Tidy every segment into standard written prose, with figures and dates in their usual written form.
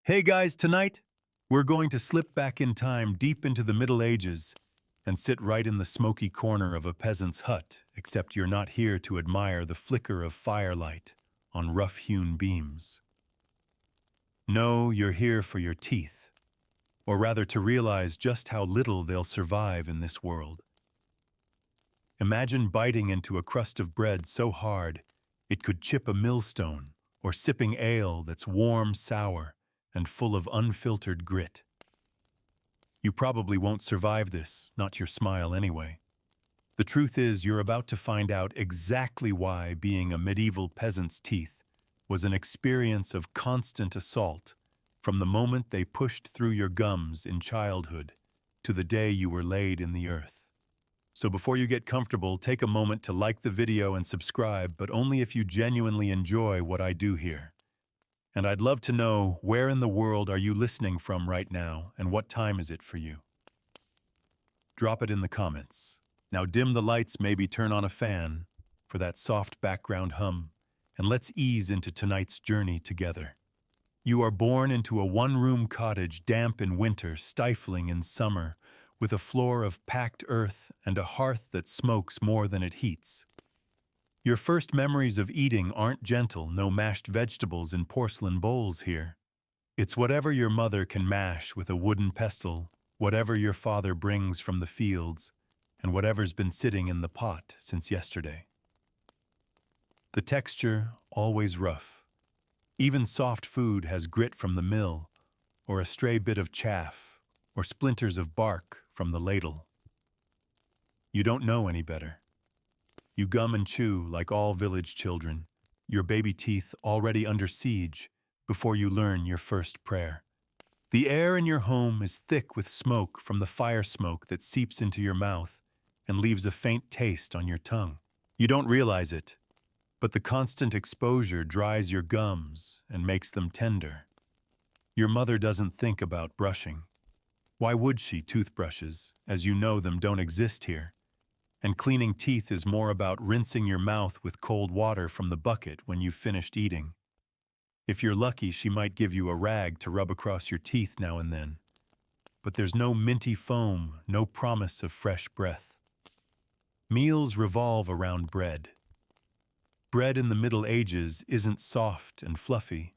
Hey guys, tonight we're going to slip back in time deep into the Middle Ages and sit right in the smoky corner of a peasant's hut, except you're not here to admire the flicker of firelight on rough-hewn beams. No, you're here for your teeth, or rather to realize just how little they'll survive in this world. Imagine biting into a crust of bread so hard it could chip a millstone, or sipping ale that's warm, sour, and full of unfiltered grit. You probably won't survive this, not your smile anyway. The truth is, you're about to find out exactly why being a medieval peasant's teeth was an experience of constant assault from the moment they pushed through your gums in childhood to the day you were laid in the earth. So before you get comfortable, take a moment to like the video and subscribe, but only if you genuinely enjoy what I do here. And I'd love to know, where in the world are you listening from right now, and what time is it for you? Drop it in the comments. Now dim the lights, maybe turn on a fan for that soft background hum, and let's ease into tonight's journey together. You are born into a one-room cottage, damp in winter, stifling in summer, with a floor of packed earth and a hearth that smokes more than it heats. Your first memories of eating aren't gentle, no mashed vegetables in porcelain bowls here. It's whatever your mother can mash with a wooden pestle, whatever your father brings from the fields, and whatever's been sitting in the pot since yesterday. The texture, always rough. Even soft food has grit from the mill, or a stray bit of chaff, or splinters of bark from the ladle. You don't know any better. You gum and chew like all village children, your baby teeth already under siege before you learn your first prayer. The air in your home is thick with smoke from the fire smoke that seeps into your mouth and leaves a faint taste on your tongue. You don't realize it, but the constant exposure dries your gums and makes them tender. Your mother doesn't think about brushing. Why would she? Toothbrushes, as you know them, don't exist here. And cleaning teeth is more about rinsing your mouth with cold water from the bucket when you've finished eating. If you're lucky, she might give you a rag to rub across your teeth now and then. But there's no minty foam, no promise of fresh breath. Meals revolve around bread. Bread in the Middle Ages isn't soft and fluffy.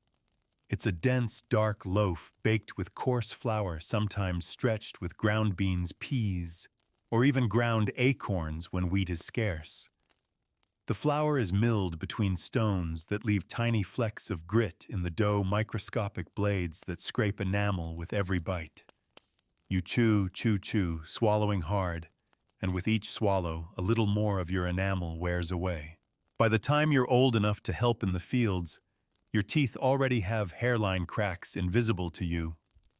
It's a dense, dark loaf baked with coarse flour, sometimes stretched with ground beans, peas, or even ground acorns when wheat is scarce. The flour is milled between stones that leave tiny flecks of grit in the dough, microscopic blades that scrape enamel with every bite. You chew, chew, chew, swallowing hard, and with each swallow, a little more of your enamel wears away. By the time you're old enough to help in the fields, your teeth already have hairline cracks invisible to you,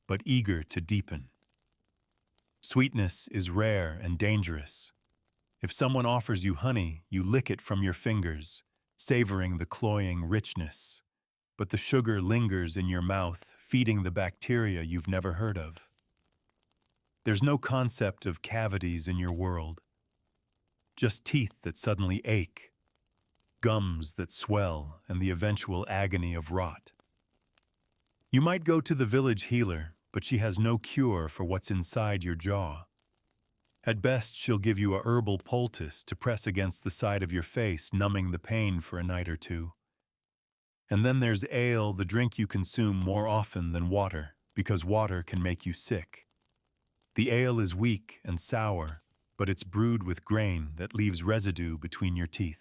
but eager to deepen. Sweetness is rare and dangerous. If someone offers you honey, you lick it from your fingers, savoring the cloying richness. But the sugar lingers in your mouth, feeding the bacteria you've never heard of. There's no concept of cavities in your world. Just teeth that suddenly ache, gums that swell, and the eventual agony of rot. You might go to the village healer, but she has no cure for what's inside your jaw. At best, she'll give you a herbal poultice to press against the side of your face, numbing the pain for a night or two. And then there's ale, the drink you consume more often than water, because water can make you sick. The ale is weak and sour, but it's brewed with grain that leaves residue between your teeth.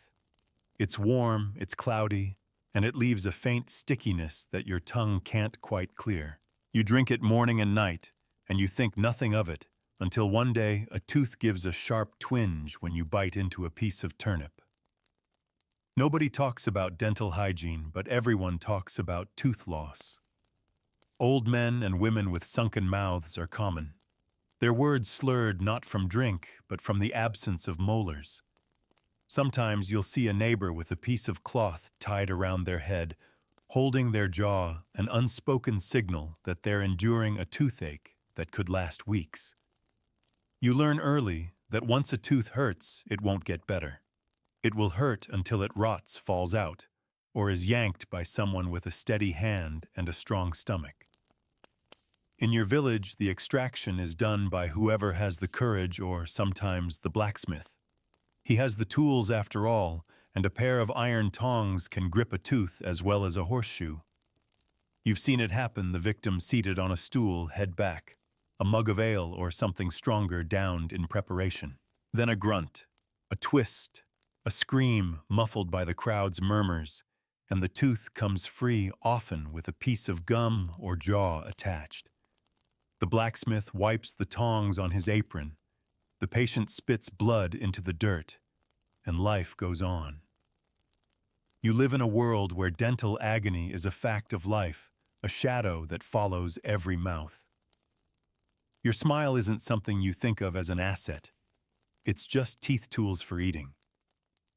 It's warm, it's cloudy, and it leaves a faint stickiness that your tongue can't quite clear. You drink it morning and night, and you think nothing of it, until one day a tooth gives a sharp twinge when you bite into a piece of turnip. Nobody talks about dental hygiene, but everyone talks about tooth loss. Old men and women with sunken mouths are common. Their words slurred not from drink, but from the absence of molars. Sometimes you'll see a neighbor with a piece of cloth tied around their head, holding their jaw, an unspoken signal that they're enduring a toothache that could last weeks. You learn early that once a tooth hurts, it won't get better. It will hurt until it rots, falls out, or is yanked by someone with a steady hand and a strong stomach. In your village, the extraction is done by whoever has the courage or sometimes the blacksmith. He has the tools after all, and a pair of iron tongs can grip a tooth as well as a horseshoe. You've seen it happen, the victim seated on a stool, head back, a mug of ale or something stronger downed in preparation. Then a grunt, a twist, a scream muffled by the crowd's murmurs, and the tooth comes free, often with a piece of gum or jaw attached. The blacksmith wipes the tongs on his apron. The patient spits blood into the dirt, and life goes on. You live in a world where dental agony is a fact of life, a shadow that follows every mouth. Your smile isn't something you think of as an asset. It's just teeth tools for eating.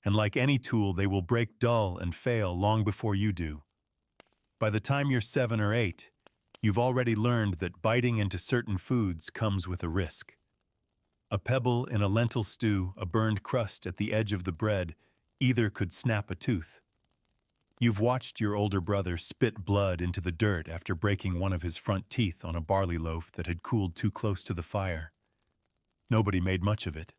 And like any tool, they will break dull and fail long before you do. By the time you're 7 or 8, you've already learned that biting into certain foods comes with a risk. A pebble in a lentil stew, a burned crust at the edge of the bread, either could snap a tooth. You've watched your older brother spit blood into the dirt after breaking one of his front teeth on a barley loaf that had cooled too close to the fire. Nobody made much of it.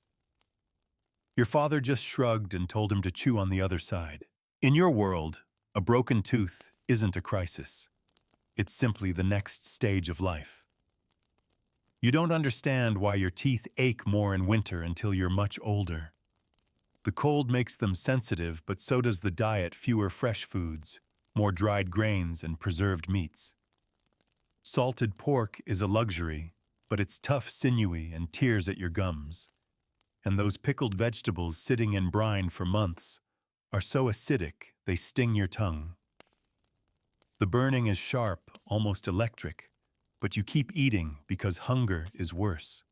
Your father just shrugged and told him to chew on the other side. In your world, a broken tooth isn't a crisis. It's simply the next stage of life. You don't understand why your teeth ache more in winter until you're much older. The cold makes them sensitive, but so does the diet: fewer fresh foods, more dried grains and preserved meats. Salted pork is a luxury, but it's tough, sinewy, and tears at your gums. And those pickled vegetables sitting in brine for months are so acidic they sting your tongue. The burning is sharp, almost electric, but you keep eating because hunger is worse.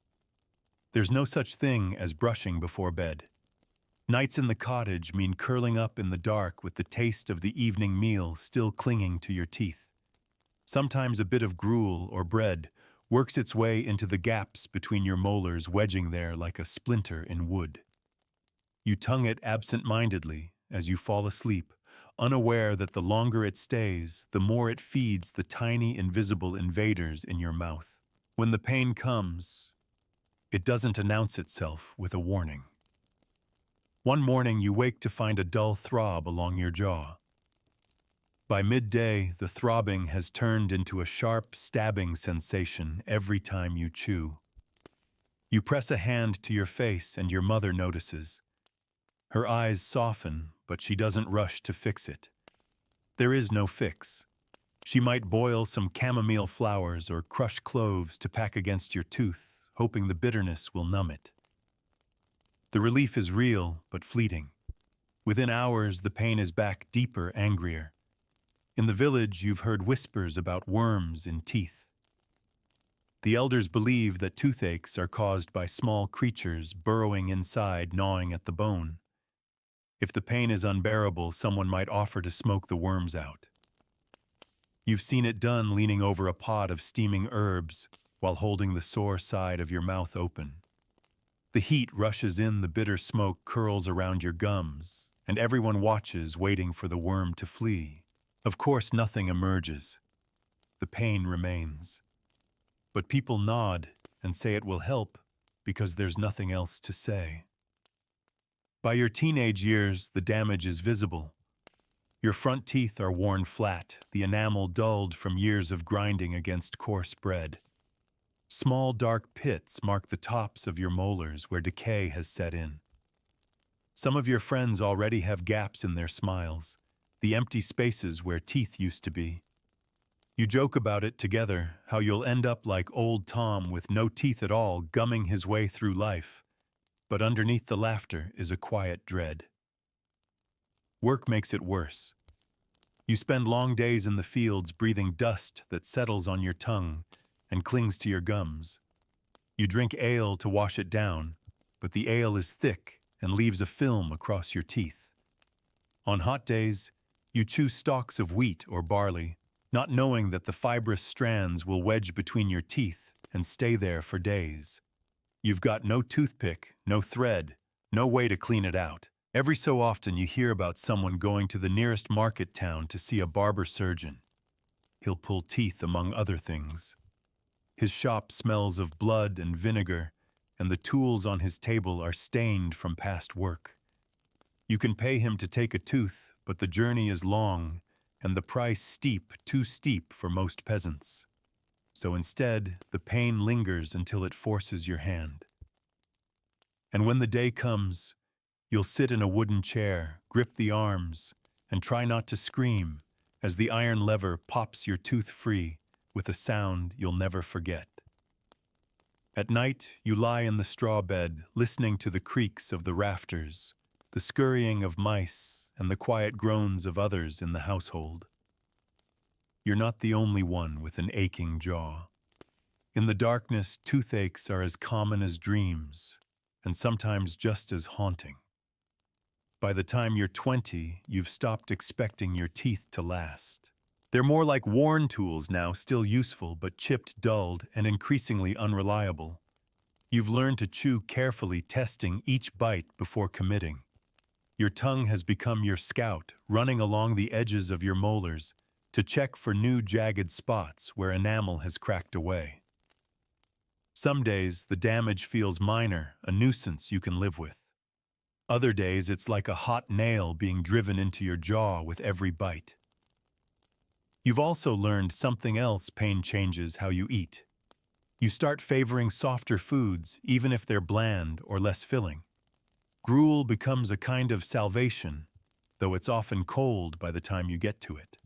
There's no such thing as brushing before bed. Nights in the cottage mean curling up in the dark with the taste of the evening meal still clinging to your teeth. Sometimes a bit of gruel or bread works its way into the gaps between your molars, wedging there like a splinter in wood. You tongue it absent-mindedly as you fall asleep, unaware that the longer it stays, the more it feeds the tiny invisible invaders in your mouth. When the pain comes, it doesn't announce itself with a warning. One morning you wake to find a dull throb along your jaw. By midday, the throbbing has turned into a sharp, stabbing sensation every time you chew. You press a hand to your face and your mother notices. Her eyes soften, but she doesn't rush to fix it. There is no fix. She might boil some chamomile flowers or crush cloves to pack against your tooth, hoping the bitterness will numb it. The relief is real, but fleeting. Within hours, the pain is back, deeper, angrier. In the village, you've heard whispers about worms in teeth. The elders believe that toothaches are caused by small creatures burrowing inside, gnawing at the bone. If the pain is unbearable, someone might offer to smoke the worms out. You've seen it done leaning over a pot of steaming herbs while holding the sore side of your mouth open. The heat rushes in, the bitter smoke curls around your gums, and everyone watches, waiting for the worm to flee. Of course, nothing emerges. The pain remains. But people nod and say it will help because there's nothing else to say. By your teenage years, the damage is visible. Your front teeth are worn flat, the enamel dulled from years of grinding against coarse bread. Small dark pits mark the tops of your molars where decay has set in. Some of your friends already have gaps in their smiles, the empty spaces where teeth used to be. You joke about it together, how you'll end up like old Tom with no teeth at all, gumming his way through life. But underneath the laughter is a quiet dread. Work makes it worse. You spend long days in the fields breathing dust that settles on your tongue and clings to your gums. You drink ale to wash it down, but the ale is thick and leaves a film across your teeth. On hot days, you chew stalks of wheat or barley, not knowing that the fibrous strands will wedge between your teeth and stay there for days. You've got no toothpick, no thread, no way to clean it out. Every so often you hear about someone going to the nearest market town to see a barber surgeon. He'll pull teeth among other things. His shop smells of blood and vinegar, and the tools on his table are stained from past work. You can pay him to take a tooth, but the journey is long, and the price steep, too steep for most peasants. So instead, the pain lingers until it forces your hand. And when the day comes, you'll sit in a wooden chair, grip the arms, and try not to scream as the iron lever pops your tooth free with a sound you'll never forget. At night, you lie in the straw bed, listening to the creaks of the rafters, the scurrying of mice, and the quiet groans of others in the household. You're not the only one with an aching jaw. In the darkness, toothaches are as common as dreams, and sometimes just as haunting. By the time you're 20, you've stopped expecting your teeth to last. They're more like worn tools now, still useful, but chipped, dulled, and increasingly unreliable. You've learned to chew carefully, testing each bite before committing. Your tongue has become your scout, running along the edges of your molars to check for new jagged spots where enamel has cracked away. Some days, the damage feels minor, a nuisance you can live with. Other days, it's like a hot nail being driven into your jaw with every bite. You've also learned something else. Pain changes how you eat. You start favoring softer foods, even if they're bland or less filling. Gruel becomes a kind of salvation, though it's often cold by the time you get to it.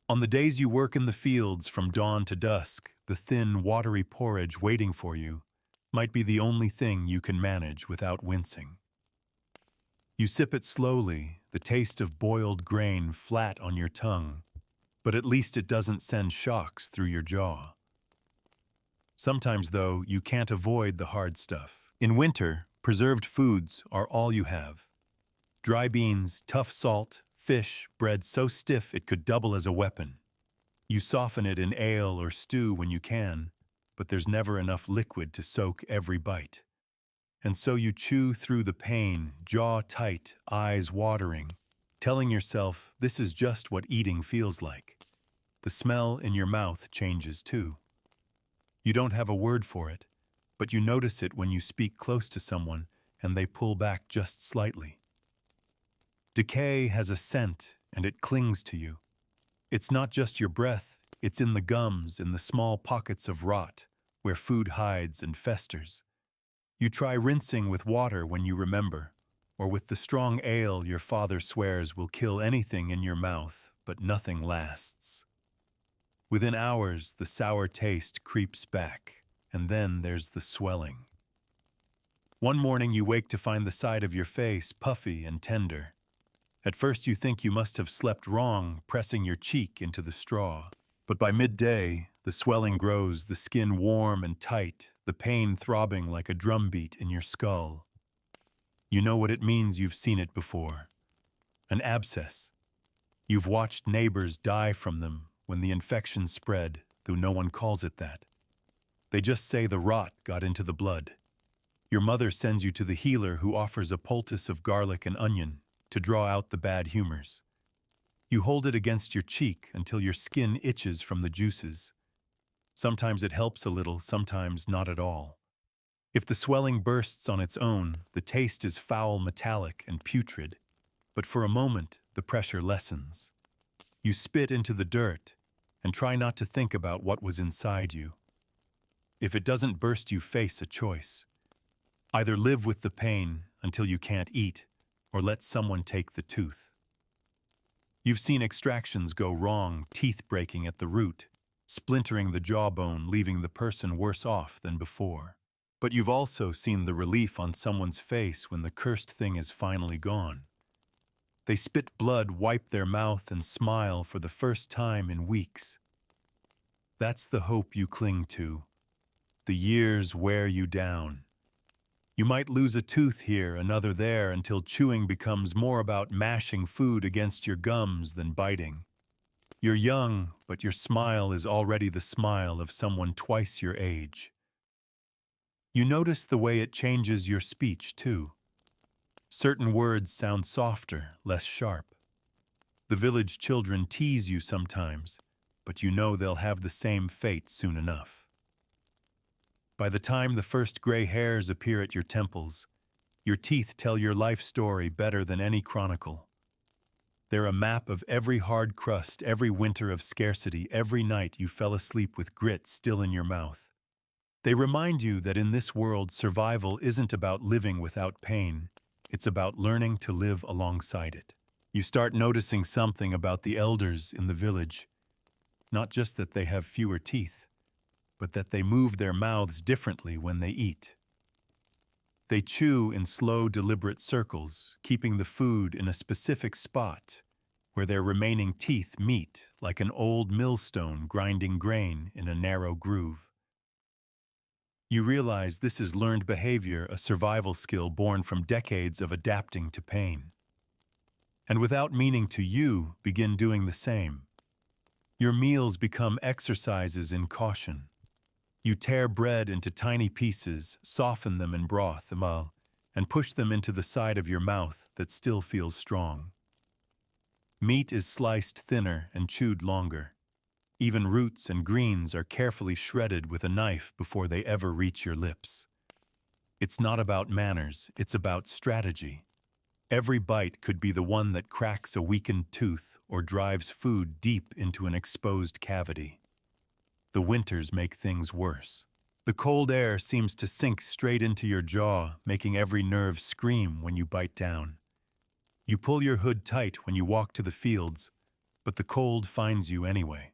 On the days you work in the fields from dawn to dusk, the thin, watery porridge waiting for you might be the only thing you can manage without wincing. You sip it slowly, the taste of boiled grain flat on your tongue, but at least it doesn't send shocks through your jaw. Sometimes, though, you can't avoid the hard stuff. In winter, preserved foods are all you have. Dry beans, tough salt, fish, bread so stiff it could double as a weapon. You soften it in ale or stew when you can, but there's never enough liquid to soak every bite. And so you chew through the pain, jaw tight, eyes watering, telling yourself this is just what eating feels like. The smell in your mouth changes too. You don't have a word for it, but you notice it when you speak close to someone and they pull back just slightly. Decay has a scent and it clings to you. It's not just your breath, it's in the gums, in the small pockets of rot where food hides and festers. You try rinsing with water when you remember, or with the strong ale your father swears will kill anything in your mouth, but nothing lasts. Within hours, the sour taste creeps back, and then there's the swelling. One morning you wake to find the side of your face puffy and tender. At first you think you must have slept wrong, pressing your cheek into the straw. But by midday, the swelling grows, the skin warm and tight, the pain throbbing like a drumbeat in your skull. You know what it means. You've seen it before. An abscess. You've watched neighbors die from them when the infection spread, though no one calls it that. They just say the rot got into the blood. Your mother sends you to the healer who offers a poultice of garlic and onion to draw out the bad humors. You hold it against your cheek until your skin itches from the juices. Sometimes it helps a little, sometimes not at all. If the swelling bursts on its own, the taste is foul, metallic, and putrid. But for a moment, the pressure lessens. You spit into the dirt and try not to think about what was inside you. If it doesn't burst, you face a choice. Either live with the pain until you can't eat, or let someone take the tooth. You've seen extractions go wrong, teeth breaking at the root, splintering the jawbone, leaving the person worse off than before. But you've also seen the relief on someone's face when the cursed thing is finally gone. They spit blood, wipe their mouth, and smile for the first time in weeks. That's the hope you cling to. The years wear you down. You might lose a tooth here, another there, until chewing becomes more about mashing food against your gums than biting. You're young, but your smile is already the smile of someone twice your age. You notice the way it changes your speech, too. Certain words sound softer, less sharp. The village children tease you sometimes, but you know they'll have the same fate soon enough. By the time the first gray hairs appear at your temples, your teeth tell your life story better than any chronicle. They're a map of every hard crust, every winter of scarcity, every night you fell asleep with grit still in your mouth. They remind you that in this world, survival isn't about living without pain. It's about learning to live alongside it. You start noticing something about the elders in the village. Not just that they have fewer teeth, but that they move their mouths differently when they eat. They chew in slow, deliberate circles, keeping the food in a specific spot where their remaining teeth meet like an old millstone grinding grain in a narrow groove. You realize this is learned behavior, a survival skill born from decades of adapting to pain. And without meaning to, you begin doing the same. Your meals become exercises in caution. You tear bread into tiny pieces, soften them in broth, and push them into the side of your mouth that still feels strong. Meat is sliced thinner and chewed longer. Even roots and greens are carefully shredded with a knife before they ever reach your lips. It's not about manners, it's about strategy. Every bite could be the one that cracks a weakened tooth or drives food deep into an exposed cavity. The winters make things worse. The cold air seems to sink straight into your jaw, making every nerve scream when you bite down. You pull your hood tight when you walk to the fields, but the cold finds you anyway.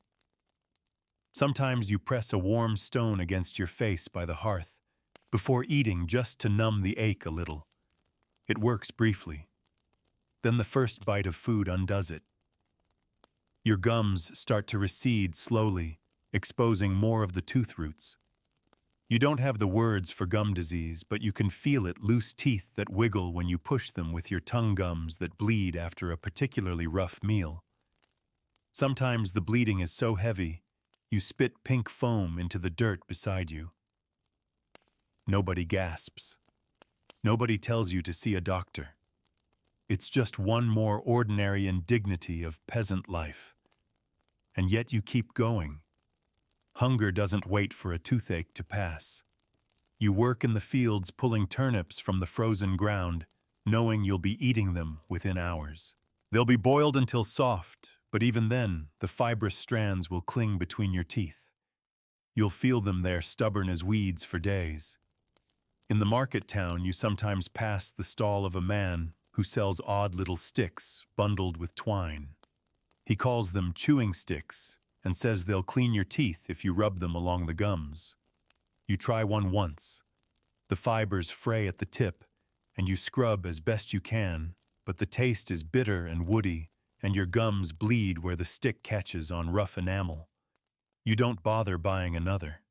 Sometimes you press a warm stone against your face by the hearth before eating just to numb the ache a little. It works briefly. Then the first bite of food undoes it. Your gums start to recede slowly, exposing more of the tooth roots. You don't have the words for gum disease, but you can feel it: loose teeth that wiggle when you push them with your tongue, gums that bleed after a particularly rough meal. Sometimes the bleeding is so heavy, you spit pink foam into the dirt beside you. Nobody gasps. Nobody tells you to see a doctor. It's just one more ordinary indignity of peasant life. And yet you keep going. Hunger doesn't wait for a toothache to pass. You work in the fields pulling turnips from the frozen ground, knowing you'll be eating them within hours. They'll be boiled until soft, but even then, the fibrous strands will cling between your teeth. You'll feel them there, stubborn as weeds, for days. In the market town, you sometimes pass the stall of a man who sells odd little sticks bundled with twine. He calls them chewing sticks and says they'll clean your teeth if you rub them along the gums. You try one once. The fibers fray at the tip, and you scrub as best you can, but the taste is bitter and woody, and your gums bleed where the stick catches on rough enamel. You don't bother buying another.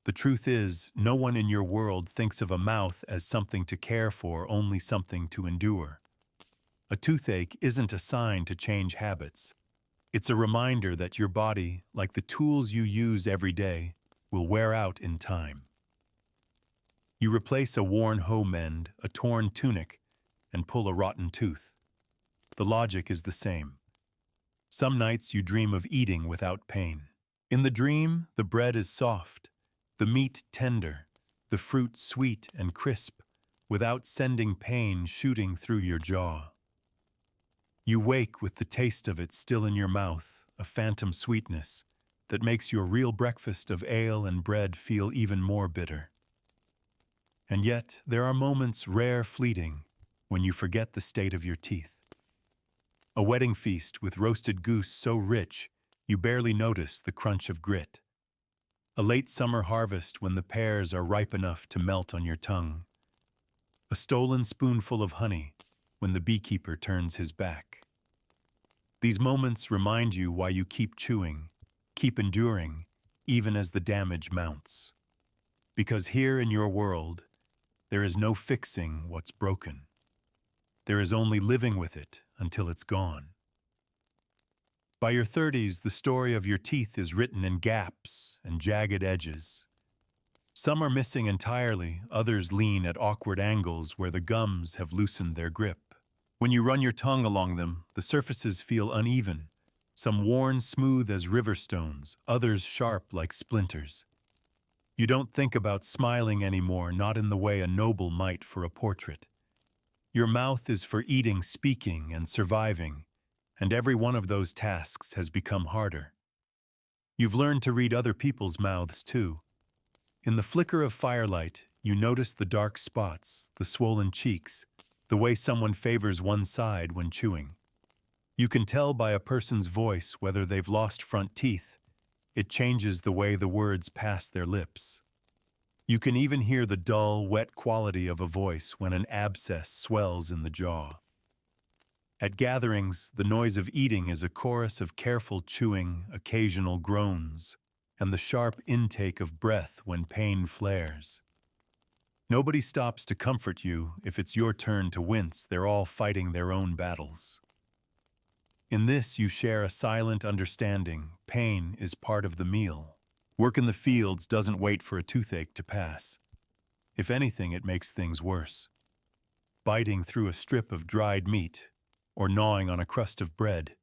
The truth is, no one in your world thinks of a mouth as something to care for, only something to endure. A toothache isn't a sign to change habits. It's a reminder that your body, like the tools you use every day, will wear out in time. You replace a worn hoe mend, a torn tunic, and pull a rotten tooth. The logic is the same. Some nights you dream of eating without pain. In the dream, the bread is soft, the meat tender, the fruit sweet and crisp, without sending pain shooting through your jaw. You wake with the taste of it still in your mouth, a phantom sweetness that makes your real breakfast of ale and bread feel even more bitter. And yet, there are moments, rare, fleeting, when you forget the state of your teeth. A wedding feast with roasted goose so rich you barely notice the crunch of grit. A late summer harvest when the pears are ripe enough to melt on your tongue. A stolen spoonful of honey when the beekeeper turns his back. These moments remind you why you keep chewing, keep enduring, even as the damage mounts. Because here in your world, there is no fixing what's broken. There is only living with it until it's gone. By your 30s, the story of your teeth is written in gaps and jagged edges. Some are missing entirely, others lean at awkward angles where the gums have loosened their grip. When you run your tongue along them, the surfaces feel uneven, some worn smooth as river stones, others sharp like splinters. You don't think about smiling anymore, not in the way a noble might for a portrait. Your mouth is for eating, speaking, and surviving, and every one of those tasks has become harder. You've learned to read other people's mouths too. In the flicker of firelight, you notice the dark spots, the swollen cheeks, the way someone favors one side when chewing. You can tell by a person's voice whether they've lost front teeth. It changes the way the words pass their lips. You can even hear the dull, wet quality of a voice when an abscess swells in the jaw. At gatherings, the noise of eating is a chorus of careful chewing, occasional groans, and the sharp intake of breath when pain flares. Nobody stops to comfort you if it's your turn to wince. They're all fighting their own battles. In this, you share a silent understanding. Pain is part of the meal. Work in the fields doesn't wait for a toothache to pass. If anything, it makes things worse. Biting through a strip of dried meat, or gnawing on a crust of bread,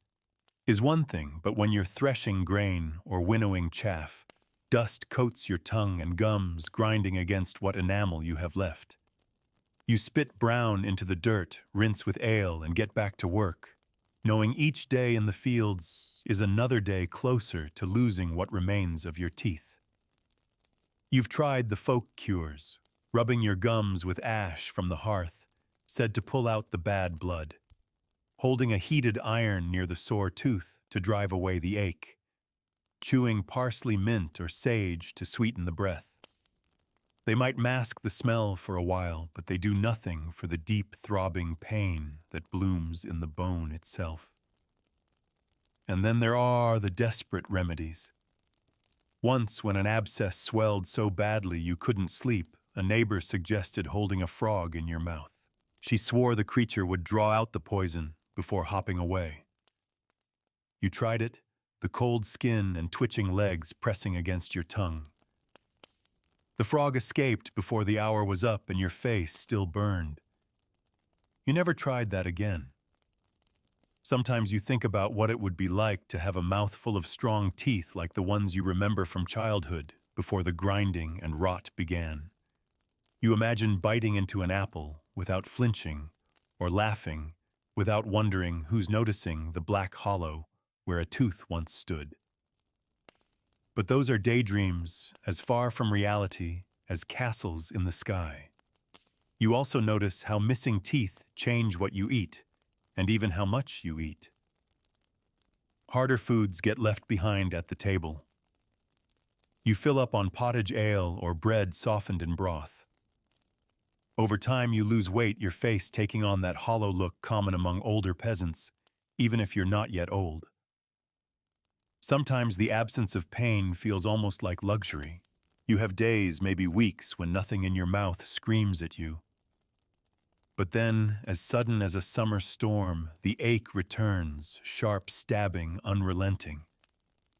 is one thing, but when you're threshing grain or winnowing chaff, dust coats your tongue and gums grinding against what enamel you have left. You spit brown into the dirt, rinse with ale, and get back to work, knowing each day in the fields is another day closer to losing what remains of your teeth. You've tried the folk cures, rubbing your gums with ash from the hearth, said to pull out the bad blood, holding a heated iron near the sore tooth to drive away the ache, chewing parsley, mint, or sage to sweeten the breath. They might mask the smell for a while, but they do nothing for the deep throbbing pain that blooms in the bone itself. And then there are the desperate remedies. Once, when an abscess swelled so badly you couldn't sleep, a neighbor suggested holding a frog in your mouth. She swore the creature would draw out the poison before hopping away. You tried it, the cold skin and twitching legs pressing against your tongue. The frog escaped before the hour was up and your face still burned. You never tried that again. Sometimes you think about what it would be like to have a mouthful of strong teeth like the ones you remember from childhood before the grinding and rot began. You imagine biting into an apple without flinching, or laughing without wondering who's noticing the black hollow where a tooth once stood. But those are daydreams as far from reality as castles in the sky. You also notice how missing teeth change what you eat, and even how much you eat. Harder foods get left behind at the table. You fill up on pottage ale or bread softened in broth. Over time, you lose weight, your face taking on that hollow look common among older peasants, even if you're not yet old. Sometimes the absence of pain feels almost like luxury. You have days, maybe weeks, when nothing in your mouth screams at you. But then, as sudden as a summer storm, the ache returns, sharp, stabbing, unrelenting.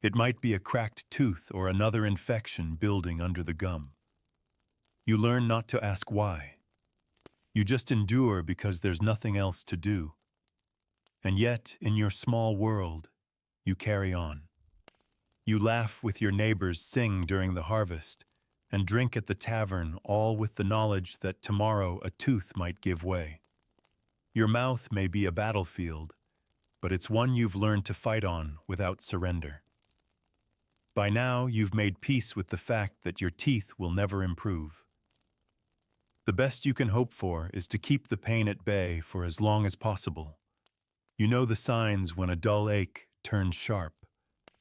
It might be a cracked tooth or another infection building under the gum. You learn not to ask why. You just endure because there's nothing else to do. And yet, in your small world, you carry on. You laugh with your neighbors, sing during the harvest, and drink at the tavern, all with the knowledge that tomorrow a tooth might give way. Your mouth may be a battlefield, but it's one you've learned to fight on without surrender. By now, you've made peace with the fact that your teeth will never improve. The best you can hope for is to keep the pain at bay for as long as possible. You know the signs when a dull ache turns sharp,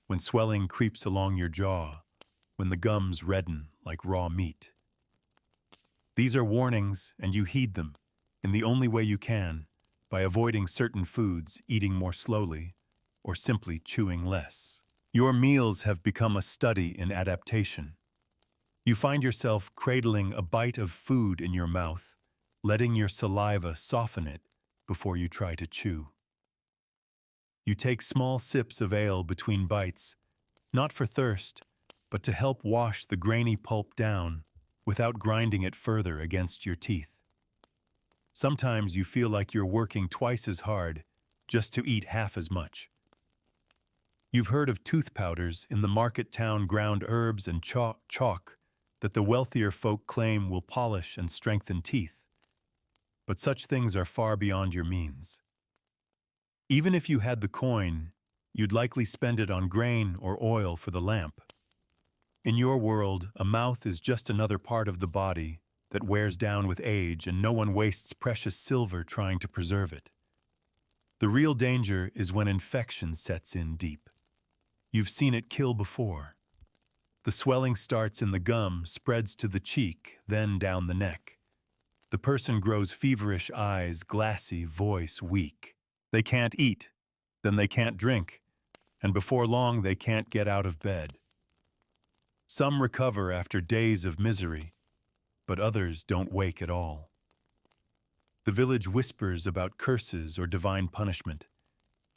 when swelling creeps along your jaw, when the gums redden like raw meat. These are warnings, and you heed them, in the only way you can, by avoiding certain foods, eating more slowly, or simply chewing less. Your meals have become a study in adaptation. You find yourself cradling a bite of food in your mouth, letting your saliva soften it before you try to chew. You take small sips of ale between bites, not for thirst, but to help wash the grainy pulp down without grinding it further against your teeth. Sometimes you feel like you're working twice as hard just to eat half as much. You've heard of tooth powders in the market town, ground herbs and chalk that the wealthier folk claim will polish and strengthen teeth. But such things are far beyond your means. Even if you had the coin, you'd likely spend it on grain or oil for the lamp. In your world, a mouth is just another part of the body that wears down with age, and no one wastes precious silver trying to preserve it. The real danger is when infection sets in deep. You've seen it kill before. The swelling starts in the gum, spreads to the cheek, then down the neck. The person grows feverish eyes, glassy, voice weak. They can't eat, then they can't drink, and before long they can't get out of bed. Some recover after days of misery, but others don't wake at all. The village whispers about curses or divine punishment,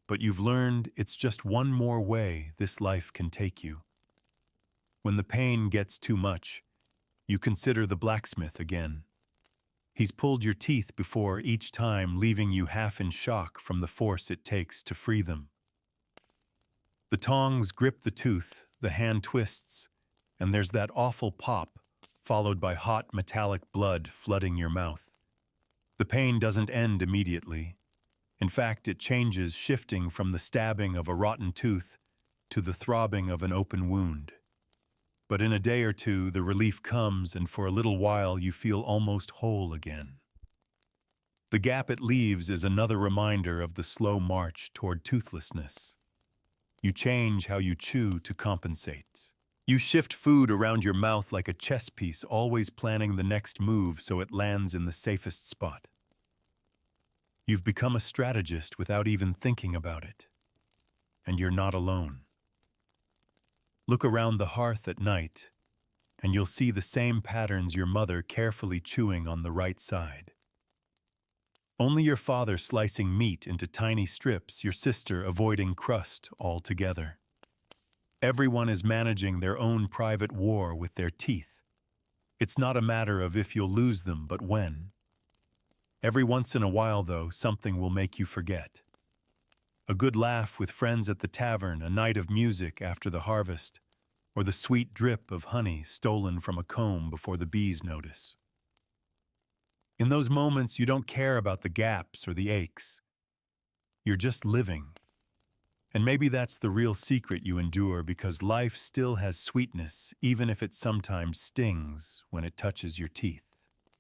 but you've learned it's just one more way this life can take you. When the pain gets too much, you consider the blacksmith again. He's pulled your teeth before, each time leaving you half in shock from the force it takes to free them. The tongs grip the tooth, the hand twists, and there's that awful pop, followed by hot metallic blood flooding your mouth. The pain doesn't end immediately. In fact, it changes, shifting from the stabbing of a rotten tooth to the throbbing of an open wound. But in a day or two, the relief comes, and for a little while you feel almost whole again. The gap it leaves is another reminder of the slow march toward toothlessness. You change how you chew to compensate. You shift food around your mouth like a chess piece, always planning the next move so it lands in the safest spot. You've become a strategist without even thinking about it. And you're not alone. Look around the hearth at night, and you'll see the same patterns: your mother carefully chewing on the right side. Only your father slicing meat into tiny strips, your sister avoiding crust altogether. Everyone is managing their own private war with their teeth. It's not a matter of if you'll lose them, but when. Every once in a while, though, something will make you forget. A good laugh with friends at the tavern, a night of music after the harvest, or the sweet drip of honey stolen from a comb before the bees notice. In those moments, you don't care about the gaps or the aches. You're just living. And maybe that's the real secret you endure, because life still has sweetness, even if it sometimes stings when it touches your teeth.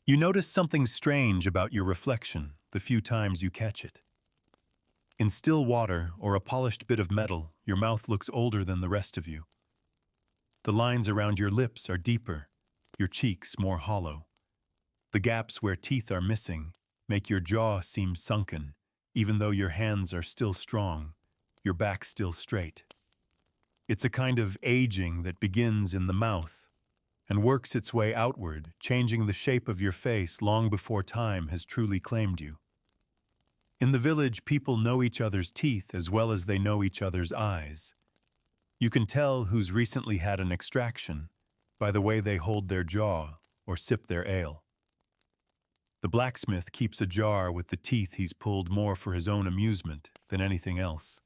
You notice something strange about your reflection the few times you catch it. In still water or a polished bit of metal, your mouth looks older than the rest of you. The lines around your lips are deeper, your cheeks more hollow. The gaps where teeth are missing make your jaw seem sunken, even though your hands are still strong, your back still straight. It's a kind of aging that begins in the mouth and works its way outward, changing the shape of your face long before time has truly claimed you. In the village, people know each other's teeth as well as they know each other's eyes. You can tell who's recently had an extraction by the way they hold their jaw or sip their ale. The blacksmith keeps a jar with the teeth he's pulled more for his own amusement than anything else.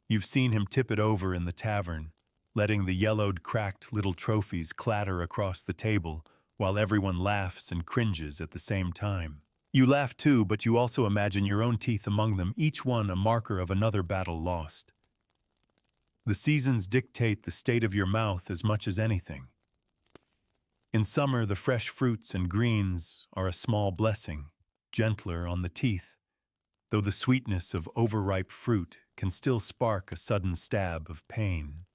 You've seen him tip it over in the tavern, letting the yellowed, cracked little trophies clatter across the table while everyone laughs and cringes at the same time. You laugh too, but you also imagine your own teeth among them, each one a marker of another battle lost. The seasons dictate the state of your mouth as much as anything. In summer, the fresh fruits and greens are a small blessing, gentler on the teeth, though the sweetness of overripe fruit can still spark a sudden stab of pain.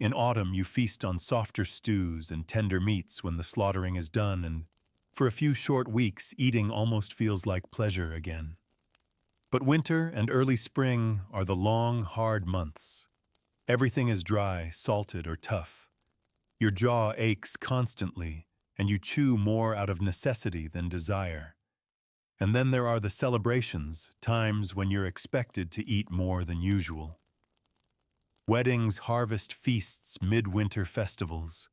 In autumn, you feast on softer stews and tender meats when the slaughtering is done, and for a few short weeks, eating almost feels like pleasure again. But winter and early spring are the long, hard months. Everything is dry, salted, or tough. Your jaw aches constantly, and you chew more out of necessity than desire. And then there are the celebrations, times when you're expected to eat more than usual. Weddings, harvest feasts, midwinter festivals.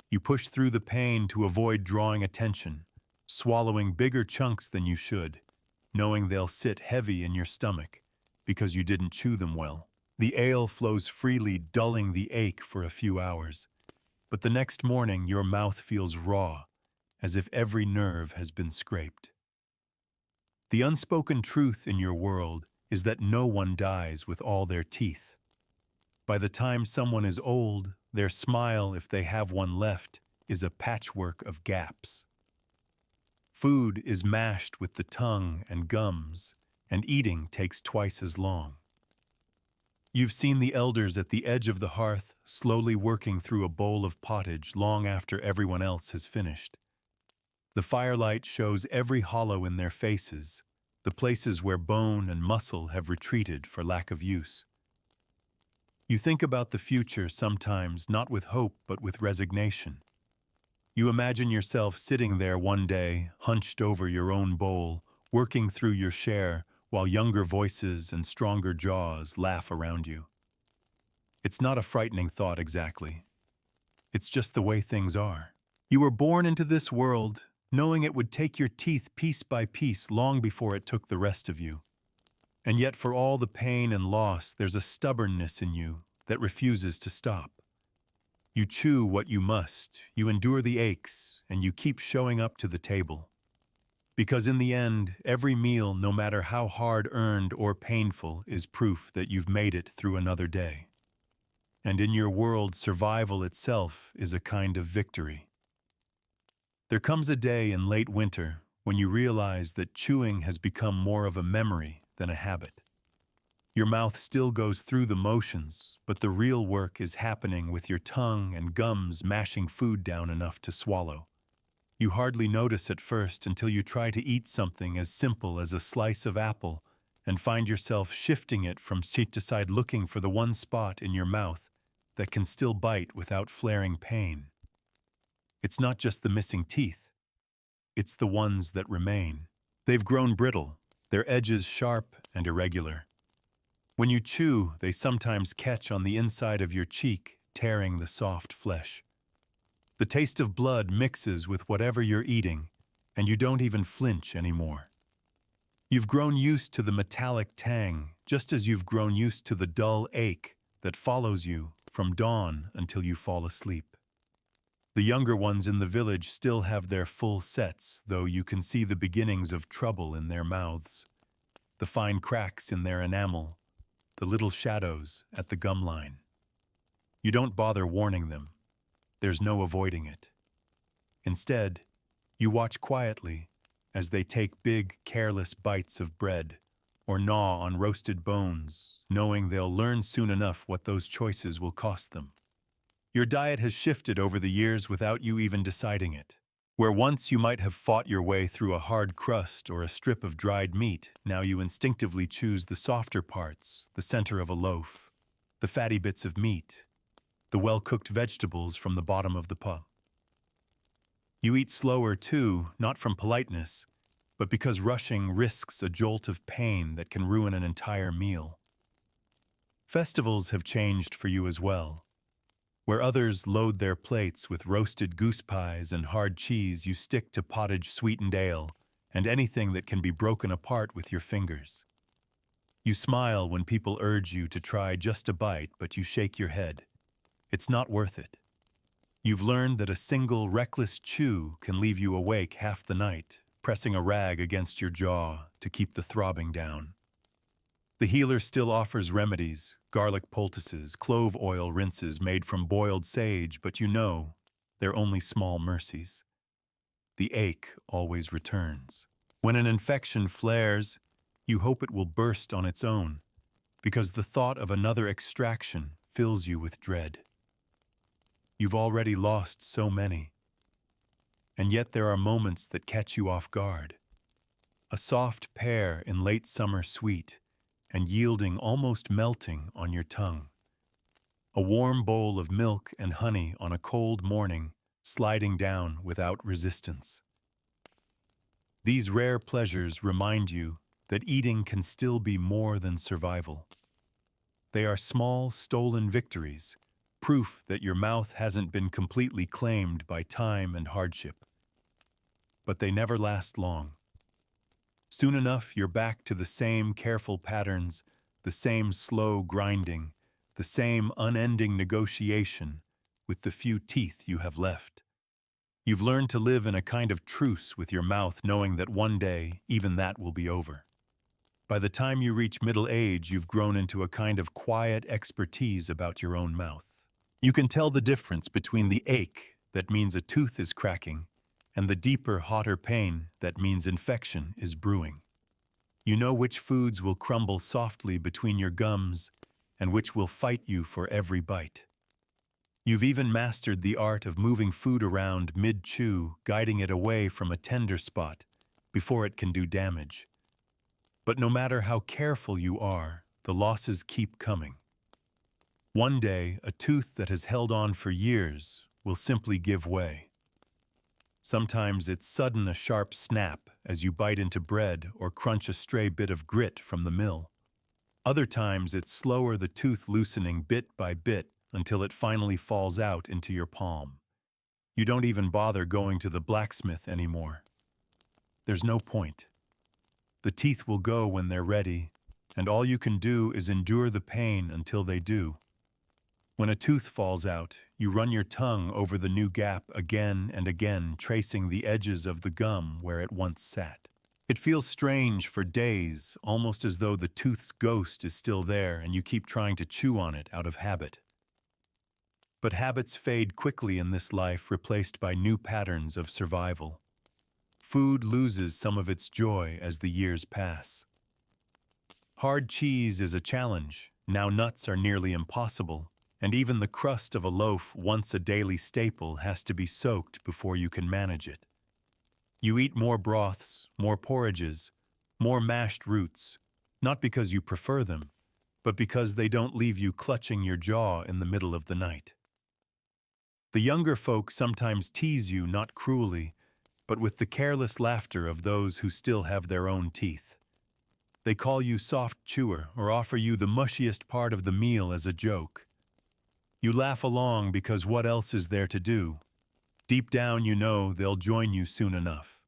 You push through the pain to avoid drawing attention, swallowing bigger chunks than you should, knowing they'll sit heavy in your stomach because you didn't chew them well. The ale flows freely, dulling the ache for a few hours. But the next morning, your mouth feels raw, as if every nerve has been scraped. The unspoken truth in your world is that no one dies with all their teeth. By the time someone is old, their smile, if they have one left, is a patchwork of gaps. Food is mashed with the tongue and gums, and eating takes twice as long. You've seen the elders at the edge of the hearth, slowly working through a bowl of pottage long after everyone else has finished. The firelight shows every hollow in their faces, the places where bone and muscle have retreated for lack of use. You think about the future sometimes not with hope but with resignation. You imagine yourself sitting there one day, hunched over your own bowl, working through your share, while younger voices and stronger jaws laugh around you. It's not a frightening thought exactly. It's just the way things are. You were born into this world, knowing it would take your teeth piece by piece long before it took the rest of you. And yet for all the pain and loss, there's a stubbornness in you that refuses to stop. You chew what you must, you endure the aches, and you keep showing up to the table. Because in the end, every meal, no matter how hard-earned or painful, is proof that you've made it through another day. And in your world, survival itself is a kind of victory. There comes a day in late winter when you realize that chewing has become more of a memory than a habit. Your mouth still goes through the motions, but the real work is happening with your tongue and gums mashing food down enough to swallow. You hardly notice at first until you try to eat something as simple as a slice of apple and find yourself shifting it from seat to side looking for the one spot in your mouth that can still bite without flaring pain. It's not just the missing teeth. It's the ones that remain. They've grown brittle, their edges sharp and irregular. When you chew, they sometimes catch on the inside of your cheek, tearing the soft flesh. The taste of blood mixes with whatever you're eating, and you don't even flinch anymore. You've grown used to the metallic tang, just as you've grown used to the dull ache that follows you from dawn until you fall asleep. The younger ones in the village still have their full sets, though you can see the beginnings of trouble in their mouths, the fine cracks in their enamel, the little shadows at the gum line. You don't bother warning them. There's no avoiding it. Instead, you watch quietly as they take big, careless bites of bread or gnaw on roasted bones, knowing they'll learn soon enough what those choices will cost them. Your diet has shifted over the years without you even deciding it. Where once you might have fought your way through a hard crust or a strip of dried meat, now you instinctively choose the softer parts, the center of a loaf, the fatty bits of meat, the well-cooked vegetables from the bottom of the pot. You eat slower too, not from politeness, but because rushing risks a jolt of pain that can ruin an entire meal. Festivals have changed for you as well. Where others load their plates with roasted goose pies and hard cheese, you stick to pottage-sweetened ale and anything that can be broken apart with your fingers. You smile when people urge you to try just a bite, but you shake your head. It's not worth it. You've learned that a single reckless chew can leave you awake half the night, pressing a rag against your jaw to keep the throbbing down. The healer still offers remedies, garlic poultices, clove oil rinses made from boiled sage, but you know they're only small mercies. The ache always returns. When an infection flares, you hope it will burst on its own, because the thought of another extraction fills you with dread. You've already lost so many. And yet there are moments that catch you off guard. A soft pear in late summer sweet and yielding almost melting on your tongue. A warm bowl of milk and honey on a cold morning sliding down without resistance. These rare pleasures remind you that eating can still be more than survival. They are small, stolen victories, proof that your mouth hasn't been completely claimed by time and hardship. But they never last long. Soon enough, you're back to the same careful patterns, the same slow grinding, the same unending negotiation with the few teeth you have left. You've learned to live in a kind of truce with your mouth, knowing that one day even that will be over. By the time you reach middle age, you've grown into a kind of quiet expertise about your own mouth. You can tell the difference between the ache that means a tooth is cracking and the deeper, hotter pain that means infection is brewing. You know which foods will crumble softly between your gums and which will fight you for every bite. You've even mastered the art of moving food around mid-chew, guiding it away from a tender spot before it can do damage. But no matter how careful you are, the losses keep coming. One day, a tooth that has held on for years will simply give way. Sometimes it's sudden, a sharp snap as you bite into bread or crunch a stray bit of grit from the mill. Other times it's slower, the tooth loosening bit by bit until it finally falls out into your palm. You don't even bother going to the blacksmith anymore. There's no point. The teeth will go when they're ready, and all you can do is endure the pain until they do. When a tooth falls out, you run your tongue over the new gap again and again, tracing the edges of the gum where it once sat. It feels strange for days, almost as though the tooth's ghost is still there and you keep trying to chew on it out of habit. But habits fade quickly in this life, replaced by new patterns of survival. Food loses some of its joy as the years pass. Hard cheese is a challenge. Now nuts are nearly impossible, and even the crust of a loaf, once a daily staple, has to be soaked before you can manage it. You eat more broths, more porridges, more mashed roots, not because you prefer them, but because they don't leave you clutching your jaw in the middle of the night. The younger folk sometimes tease you, not cruelly, but with the careless laughter of those who still have their own teeth. They call you soft chewer or offer you the mushiest part of the meal as a joke. You laugh along because what else is there to do? Deep down you know they'll join you soon enough.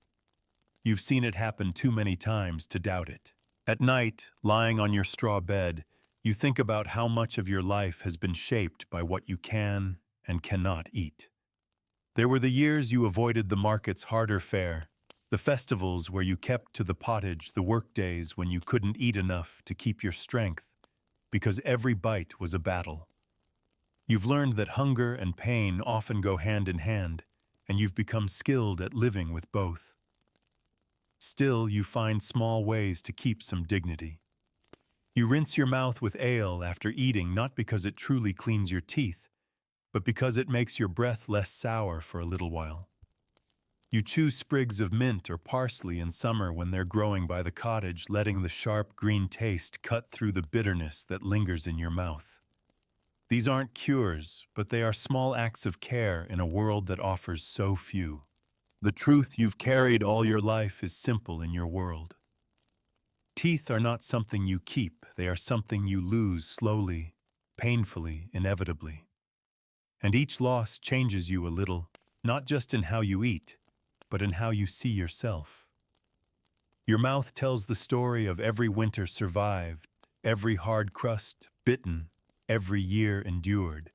You've seen it happen too many times to doubt it. At night, lying on your straw bed, you think about how much of your life has been shaped by what you can and cannot eat. There were the years you avoided the market's harder fare, the festivals where you kept to the pottage, the work days when you couldn't eat enough to keep your strength, because every bite was a battle. You've learned that hunger and pain often go hand in hand, and you've become skilled at living with both. Still, you find small ways to keep some dignity. You rinse your mouth with ale after eating, not because it truly cleans your teeth, but because it makes your breath less sour for a little while. You chew sprigs of mint or parsley in summer when they're growing by the cottage, letting the sharp green taste cut through the bitterness that lingers in your mouth. These aren't cures, but they are small acts of care in a world that offers so few. The truth you've carried all your life is simple in your world. Teeth are not something you keep, they are something you lose slowly, painfully, inevitably. And each loss changes you a little, not just in how you eat, but in how you see yourself. Your mouth tells the story of every winter survived, every hard crust bitten, every year endured.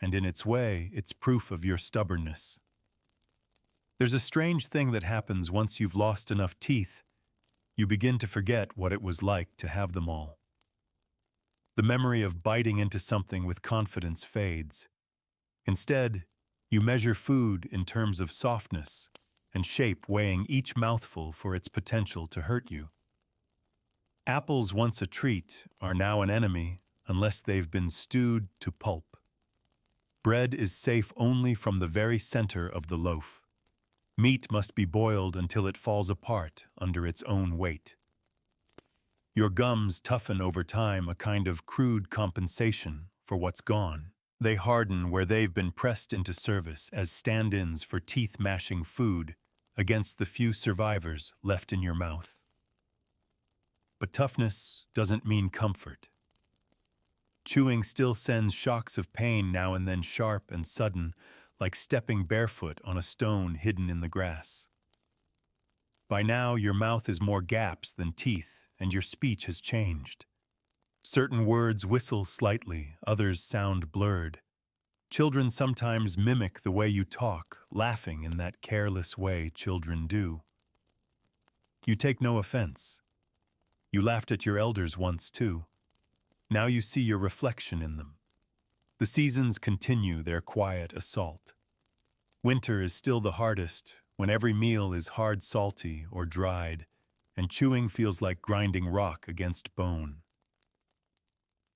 And in its way, it's proof of your stubbornness. There's a strange thing that happens once you've lost enough teeth. You begin to forget what it was like to have them all. The memory of biting into something with confidence fades. Instead, you measure food in terms of softness and shape, weighing each mouthful for its potential to hurt you. Apples, once a treat, are now an enemy unless they've been stewed to pulp. Bread is safe only from the very center of the loaf. Meat must be boiled until it falls apart under its own weight. Your gums toughen over time, a kind of crude compensation for what's gone. They harden where they've been pressed into service as stand-ins for teeth-mashing food against the few survivors left in your mouth. But toughness doesn't mean comfort. Chewing still sends shocks of pain now and then, sharp and sudden, like stepping barefoot on a stone hidden in the grass. By now, your mouth is more gaps than teeth, and your speech has changed. Certain words whistle slightly, others sound blurred. Children sometimes mimic the way you talk, laughing in that careless way children do. You take no offense. You laughed at your elders once too. Now you see your reflection in them. The seasons continue their quiet assault. Winter is still the hardest, when every meal is hard salty or dried, and chewing feels like grinding rock against bone.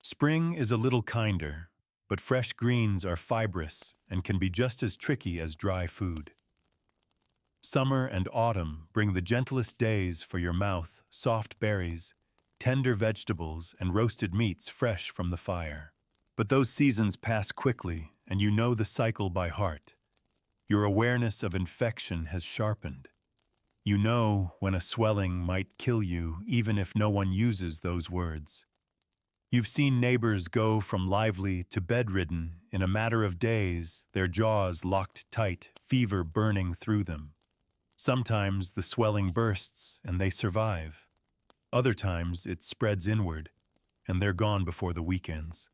Spring is a little kinder, but fresh greens are fibrous and can be just as tricky as dry food. Summer and autumn bring the gentlest days for your mouth, soft berries, tender vegetables, and roasted meats fresh from the fire. But those seasons pass quickly, and you know the cycle by heart. Your awareness of infection has sharpened. You know when a swelling might kill you, even if no one uses those words. You've seen neighbors go from lively to bedridden in a matter of days, their jaws locked tight, fever burning through them. Sometimes the swelling bursts and they survive. Other times it spreads inward, and they're gone before the weekends.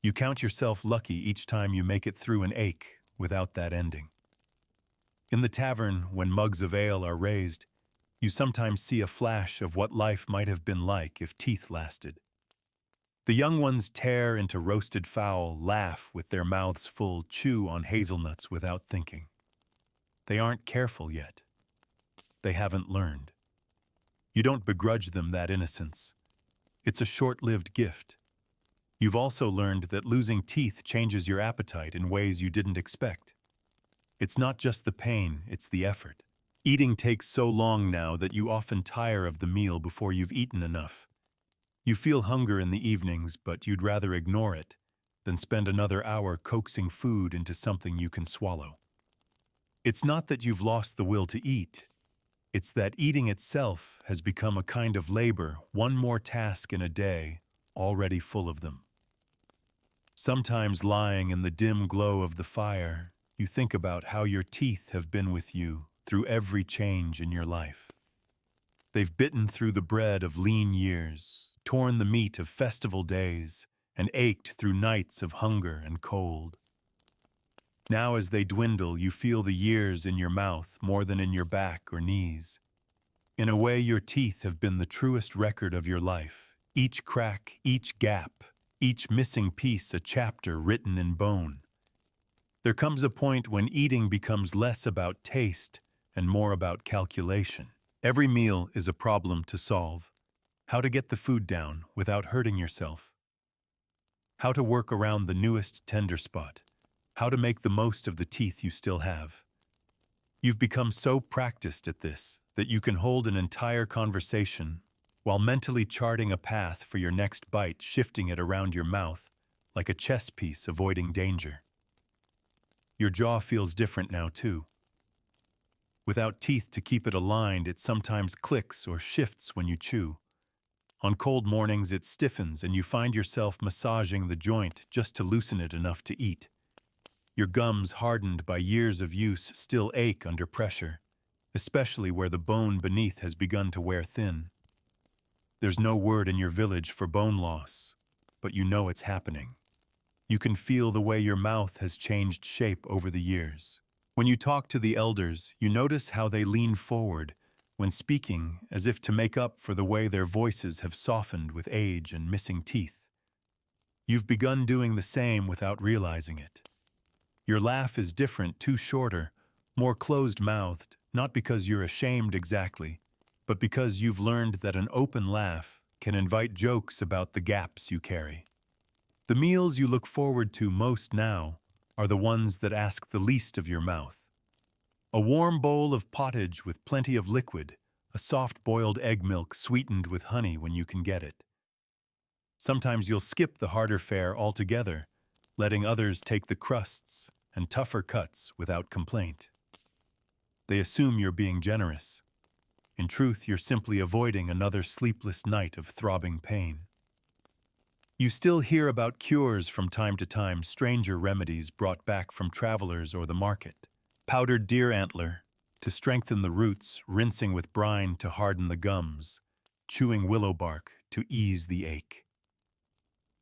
You count yourself lucky each time you make it through an ache without that ending. In the tavern, when mugs of ale are raised, you sometimes see a flash of what life might have been like if teeth lasted. The young ones tear into roasted fowl, laugh with their mouths full, chew on hazelnuts without thinking. They aren't careful yet. They haven't learned. You don't begrudge them that innocence. It's a short-lived gift. You've also learned that losing teeth changes your appetite in ways you didn't expect. It's not just the pain, it's the effort. Eating takes so long now that you often tire of the meal before you've eaten enough. You feel hunger in the evenings, but you'd rather ignore it than spend another hour coaxing food into something you can swallow. It's not that you've lost the will to eat. It's that eating itself has become a kind of labor, one more task in a day, already full of them. Sometimes lying in the dim glow of the fire, you think about how your teeth have been with you through every change in your life. They've bitten through the bread of lean years, torn the meat of festival days, and ached through nights of hunger and cold. Now as they dwindle, you feel the years in your mouth more than in your back or knees. In a way, your teeth have been the truest record of your life. Each crack, each gap, each missing piece a chapter written in bone. There comes a point when eating becomes less about taste and more about calculation. Every meal is a problem to solve. How to get the food down without hurting yourself. How to work around the newest tender spot. How to make the most of the teeth you still have. You've become so practiced at this that you can hold an entire conversation while mentally charting a path for your next bite, shifting it around your mouth like a chess piece avoiding danger. Your jaw feels different now too. Without teeth to keep it aligned, it sometimes clicks or shifts when you chew. On cold mornings, it stiffens and you find yourself massaging the joint just to loosen it enough to eat. Your gums, hardened by years of use, still ache under pressure, especially where the bone beneath has begun to wear thin. There's no word in your village for bone loss, but you know it's happening. You can feel the way your mouth has changed shape over the years. When you talk to the elders, you notice how they lean forward when speaking, as if to make up for the way their voices have softened with age and missing teeth. You've begun doing the same without realizing it. Your laugh is different, too shorter, more closed-mouthed, not because you're ashamed exactly, but because you've learned that an open laugh can invite jokes about the gaps you carry. The meals you look forward to most now are the ones that ask the least of your mouth. A warm bowl of pottage with plenty of liquid, a soft-boiled egg milk sweetened with honey when you can get it. Sometimes you'll skip the harder fare altogether, letting others take the crusts and tougher cuts without complaint. They assume you're being generous. In truth, you're simply avoiding another sleepless night of throbbing pain. You still hear about cures from time to time, stranger remedies brought back from travelers or the market. Powdered deer antler to strengthen the roots, rinsing with brine to harden the gums, chewing willow bark to ease the ache.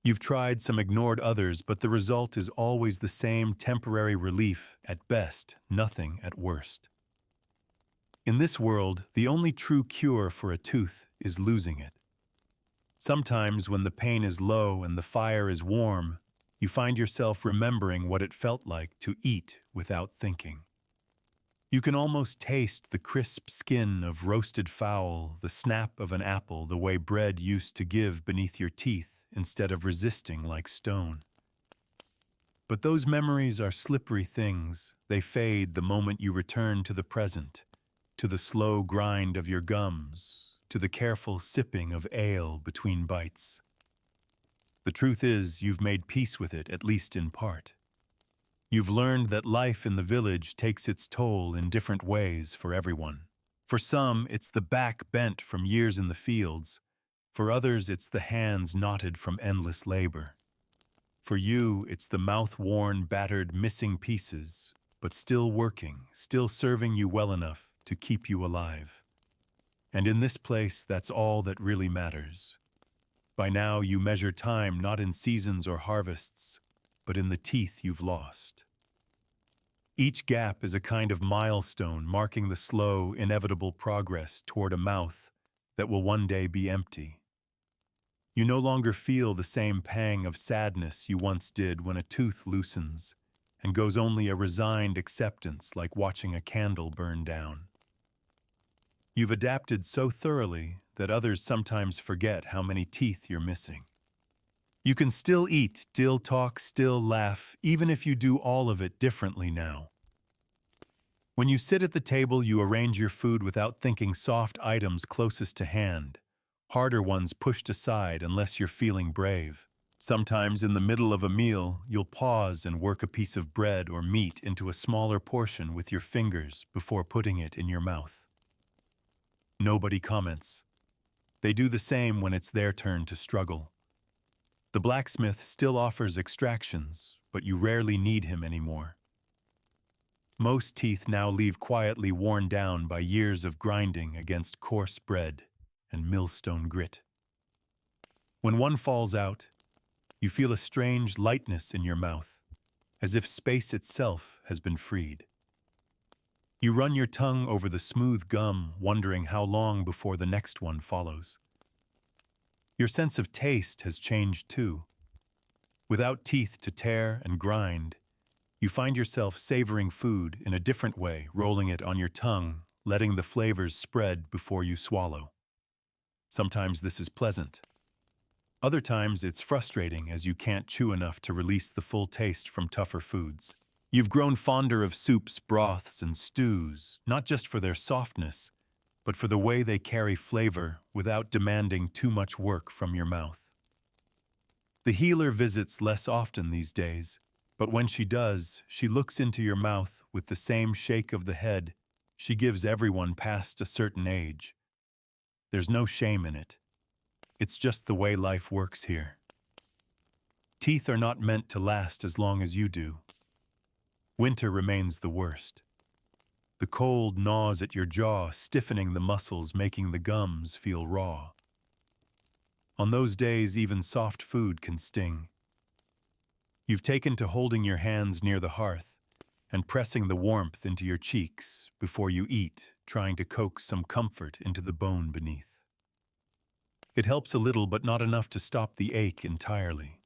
You've tried some ignored others, but the result is always the same temporary relief at best, nothing at worst. In this world, the only true cure for a tooth is losing it. Sometimes when the pain is low and the fire is warm, you find yourself remembering what it felt like to eat without thinking. You can almost taste the crisp skin of roasted fowl, the snap of an apple, the way bread used to give beneath your teeth instead of resisting like stone. But those memories are slippery things. They fade the moment you return to the present, to the slow grind of your gums, to the careful sipping of ale between bites. The truth is, you've made peace with it, at least in part. You've learned that life in the village takes its toll in different ways for everyone. For some, it's the back bent from years in the fields. For others, it's the hands knotted from endless labor. For you, it's the mouth-worn, battered, missing pieces, but still working, still serving you well enough to keep you alive. And in this place, that's all that really matters. By now, you measure time not in seasons or harvests, but in the teeth you've lost. Each gap is a kind of milestone marking the slow, inevitable progress toward a mouth that will one day be empty. You no longer feel the same pang of sadness you once did when a tooth loosens and goes only a resigned acceptance like watching a candle burn down. You've adapted so thoroughly that others sometimes forget how many teeth you're missing. You can still eat, still talk, still laugh, even if you do all of it differently now. When you sit at the table, you arrange your food without thinking soft items closest to hand, harder ones pushed aside unless you're feeling brave. Sometimes in the middle of a meal, you'll pause and work a piece of bread or meat into a smaller portion with your fingers before putting it in your mouth. Nobody comments. They do the same when it's their turn to struggle. The blacksmith still offers extractions, but you rarely need him anymore. Most teeth now leave quietly worn down by years of grinding against coarse bread and millstone grit. When one falls out, you feel a strange lightness in your mouth, as if space itself has been freed. You run your tongue over the smooth gum, wondering how long before the next one follows. Your sense of taste has changed too. Without teeth to tear and grind, you find yourself savoring food in a different way, rolling it on your tongue, letting the flavors spread before you swallow. Sometimes this is pleasant. Other times it's frustrating as you can't chew enough to release the full taste from tougher foods. You've grown fonder of soups, broths, and stews, not just for their softness, but for the way they carry flavor without demanding too much work from your mouth. The healer visits less often these days, but when she does, she looks into your mouth with the same shake of the head she gives everyone past a certain age. There's no shame in it. It's just the way life works here. Teeth are not meant to last as long as you do. Winter remains the worst. The cold gnaws at your jaw, stiffening the muscles, making the gums feel raw. On those days, even soft food can sting. You've taken to holding your hands near the hearth and pressing the warmth into your cheeks before you eat, trying to coax some comfort into the bone beneath. It helps a little, but not enough to stop the ache entirely.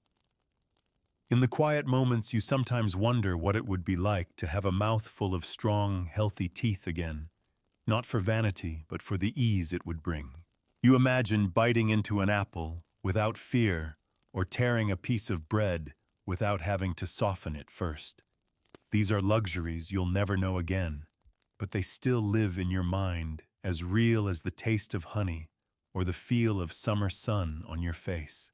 In the quiet moments, you sometimes wonder what it would be like to have a mouth full of strong, healthy teeth again, not for vanity, but for the ease it would bring. You imagine biting into an apple without fear, or tearing a piece of bread without having to soften it first. These are luxuries you'll never know again, but they still live in your mind, as real as the taste of honey or the feel of summer sun on your face.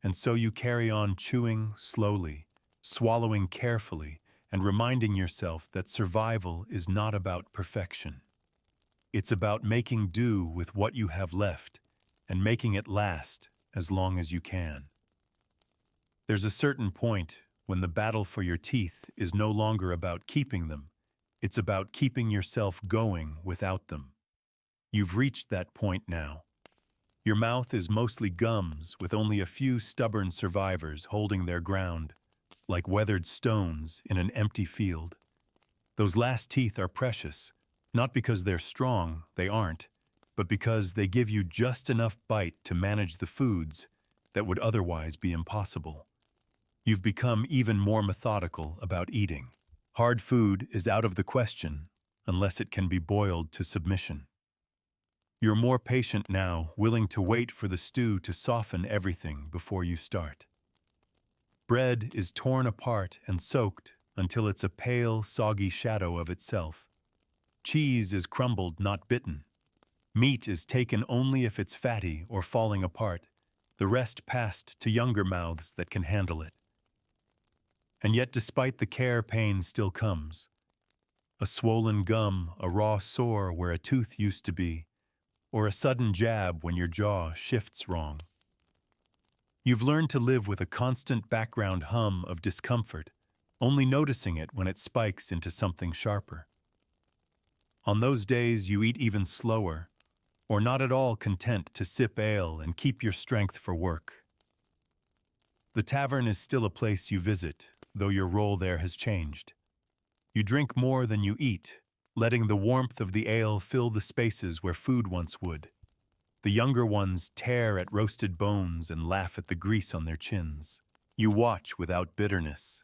And so you carry on chewing slowly, swallowing carefully, and reminding yourself that survival is not about perfection. It's about making do with what you have left and making it last as long as you can. There's a certain point when the battle for your teeth is no longer about keeping them. It's about keeping yourself going without them. You've reached that point now. Your mouth is mostly gums, with only a few stubborn survivors holding their ground, like weathered stones in an empty field. Those last teeth are precious, not because they're strong, they aren't, but because they give you just enough bite to manage the foods that would otherwise be impossible. You've become even more methodical about eating. Hard food is out of the question unless it can be boiled to submission. You're more patient now, willing to wait for the stew to soften everything before you start. Bread is torn apart and soaked until it's a pale, soggy shadow of itself. Cheese is crumbled, not bitten. Meat is taken only if it's fatty or falling apart, the rest passed to younger mouths that can handle it. And yet, despite the care, pain still comes. A swollen gum, a raw sore where a tooth used to be, or a sudden jab when your jaw shifts wrong. You've learned to live with a constant background hum of discomfort, only noticing it when it spikes into something sharper. On those days, you eat even slower, or not at all content to sip ale and keep your strength for work. The tavern is still a place you visit, though your role there has changed. You drink more than you eat, letting the warmth of the ale fill the spaces where food once would. The younger ones tear at roasted bones and laugh at the grease on their chins. You watch without bitterness.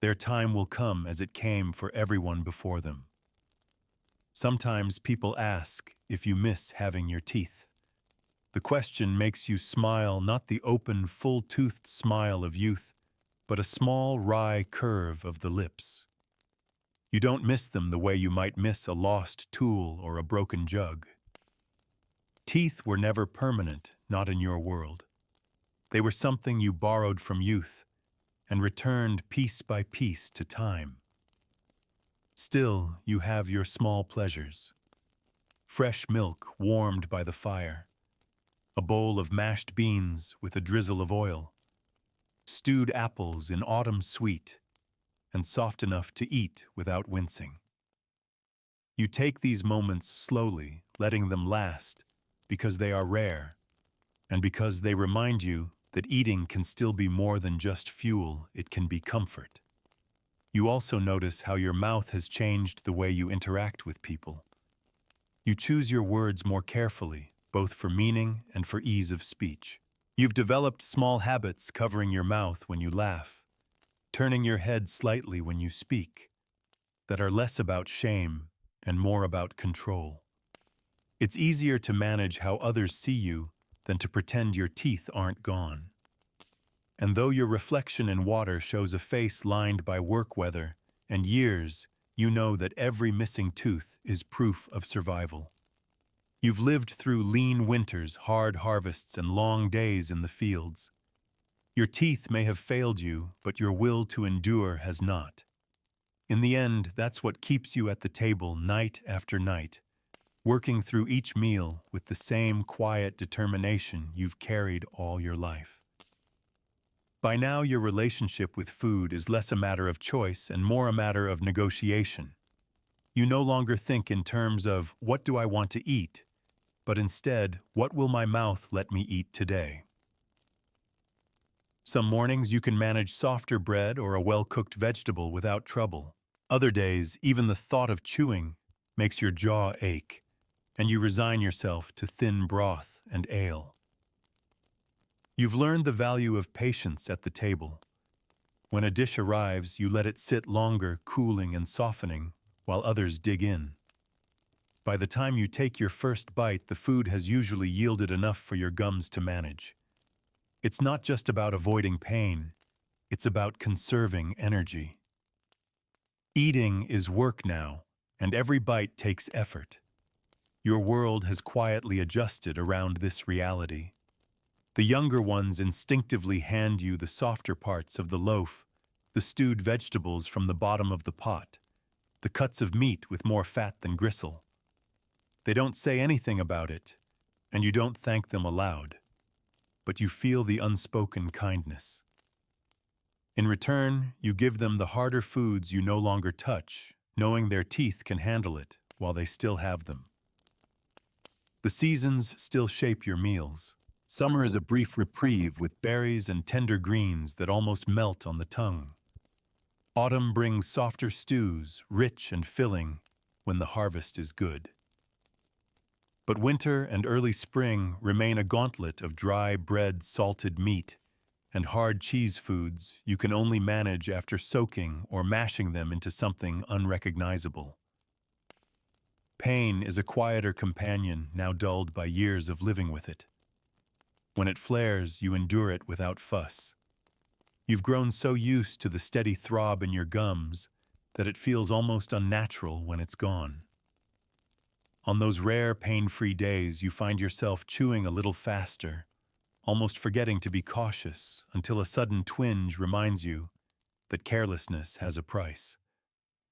Their time will come as it came for everyone before them. Sometimes people ask if you miss having your teeth. The question makes you smile, not the open, full-toothed smile of youth, but a small, wry curve of the lips. You don't miss them the way you might miss a lost tool or a broken jug. Teeth were never permanent, not in your world. They were something you borrowed from youth and returned piece by piece to time. Still, you have your small pleasures. Fresh milk warmed by the fire, a bowl of mashed beans with a drizzle of oil, stewed apples in autumn sweet, and soft enough to eat without wincing. You take these moments slowly, letting them last, because they are rare, and because they remind you that eating can still be more than just fuel, it can be comfort. You also notice how your mouth has changed the way you interact with people. You choose your words more carefully, both for meaning and for ease of speech. You've developed small habits covering your mouth when you laugh, turning your head slightly when you speak, that are less about shame and more about control. It's easier to manage how others see you than to pretend your teeth aren't gone. And though your reflection in water shows a face lined by work weather and years, you know that every missing tooth is proof of survival. You've lived through lean winters, hard harvests, and long days in the fields. Your teeth may have failed you, but your will to endure has not. In the end, that's what keeps you at the table night after night, working through each meal with the same quiet determination you've carried all your life. By now, your relationship with food is less a matter of choice and more a matter of negotiation. You no longer think in terms of, what do I want to eat? But instead, what will my mouth let me eat today? Some mornings you can manage softer bread or a well-cooked vegetable without trouble. Other days, even the thought of chewing makes your jaw ache, and you resign yourself to thin broth and ale. You've learned the value of patience at the table. When a dish arrives, you let it sit longer, cooling and softening, while others dig in. By the time you take your first bite, the food has usually yielded enough for your gums to manage. It's not just about avoiding pain, it's about conserving energy. Eating is work now, and every bite takes effort. Your world has quietly adjusted around this reality. The younger ones instinctively hand you the softer parts of the loaf, the stewed vegetables from the bottom of the pot, the cuts of meat with more fat than gristle. They don't say anything about it, and you don't thank them aloud, but you feel the unspoken kindness. In return, you give them the harder foods you no longer touch, knowing their teeth can handle it while they still have them. The seasons still shape your meals. Summer is a brief reprieve with berries and tender greens that almost melt on the tongue. Autumn brings softer stews, rich and filling, when the harvest is good. But winter and early spring remain a gauntlet of dry bread, salted meat, and hard cheese foods you can only manage after soaking or mashing them into something unrecognizable. Pain is a quieter companion now dulled by years of living with it. When it flares, you endure it without fuss. You've grown so used to the steady throb in your gums that it feels almost unnatural when it's gone. On those rare pain-free days, you find yourself chewing a little faster, almost forgetting to be cautious until a sudden twinge reminds you that carelessness has a price.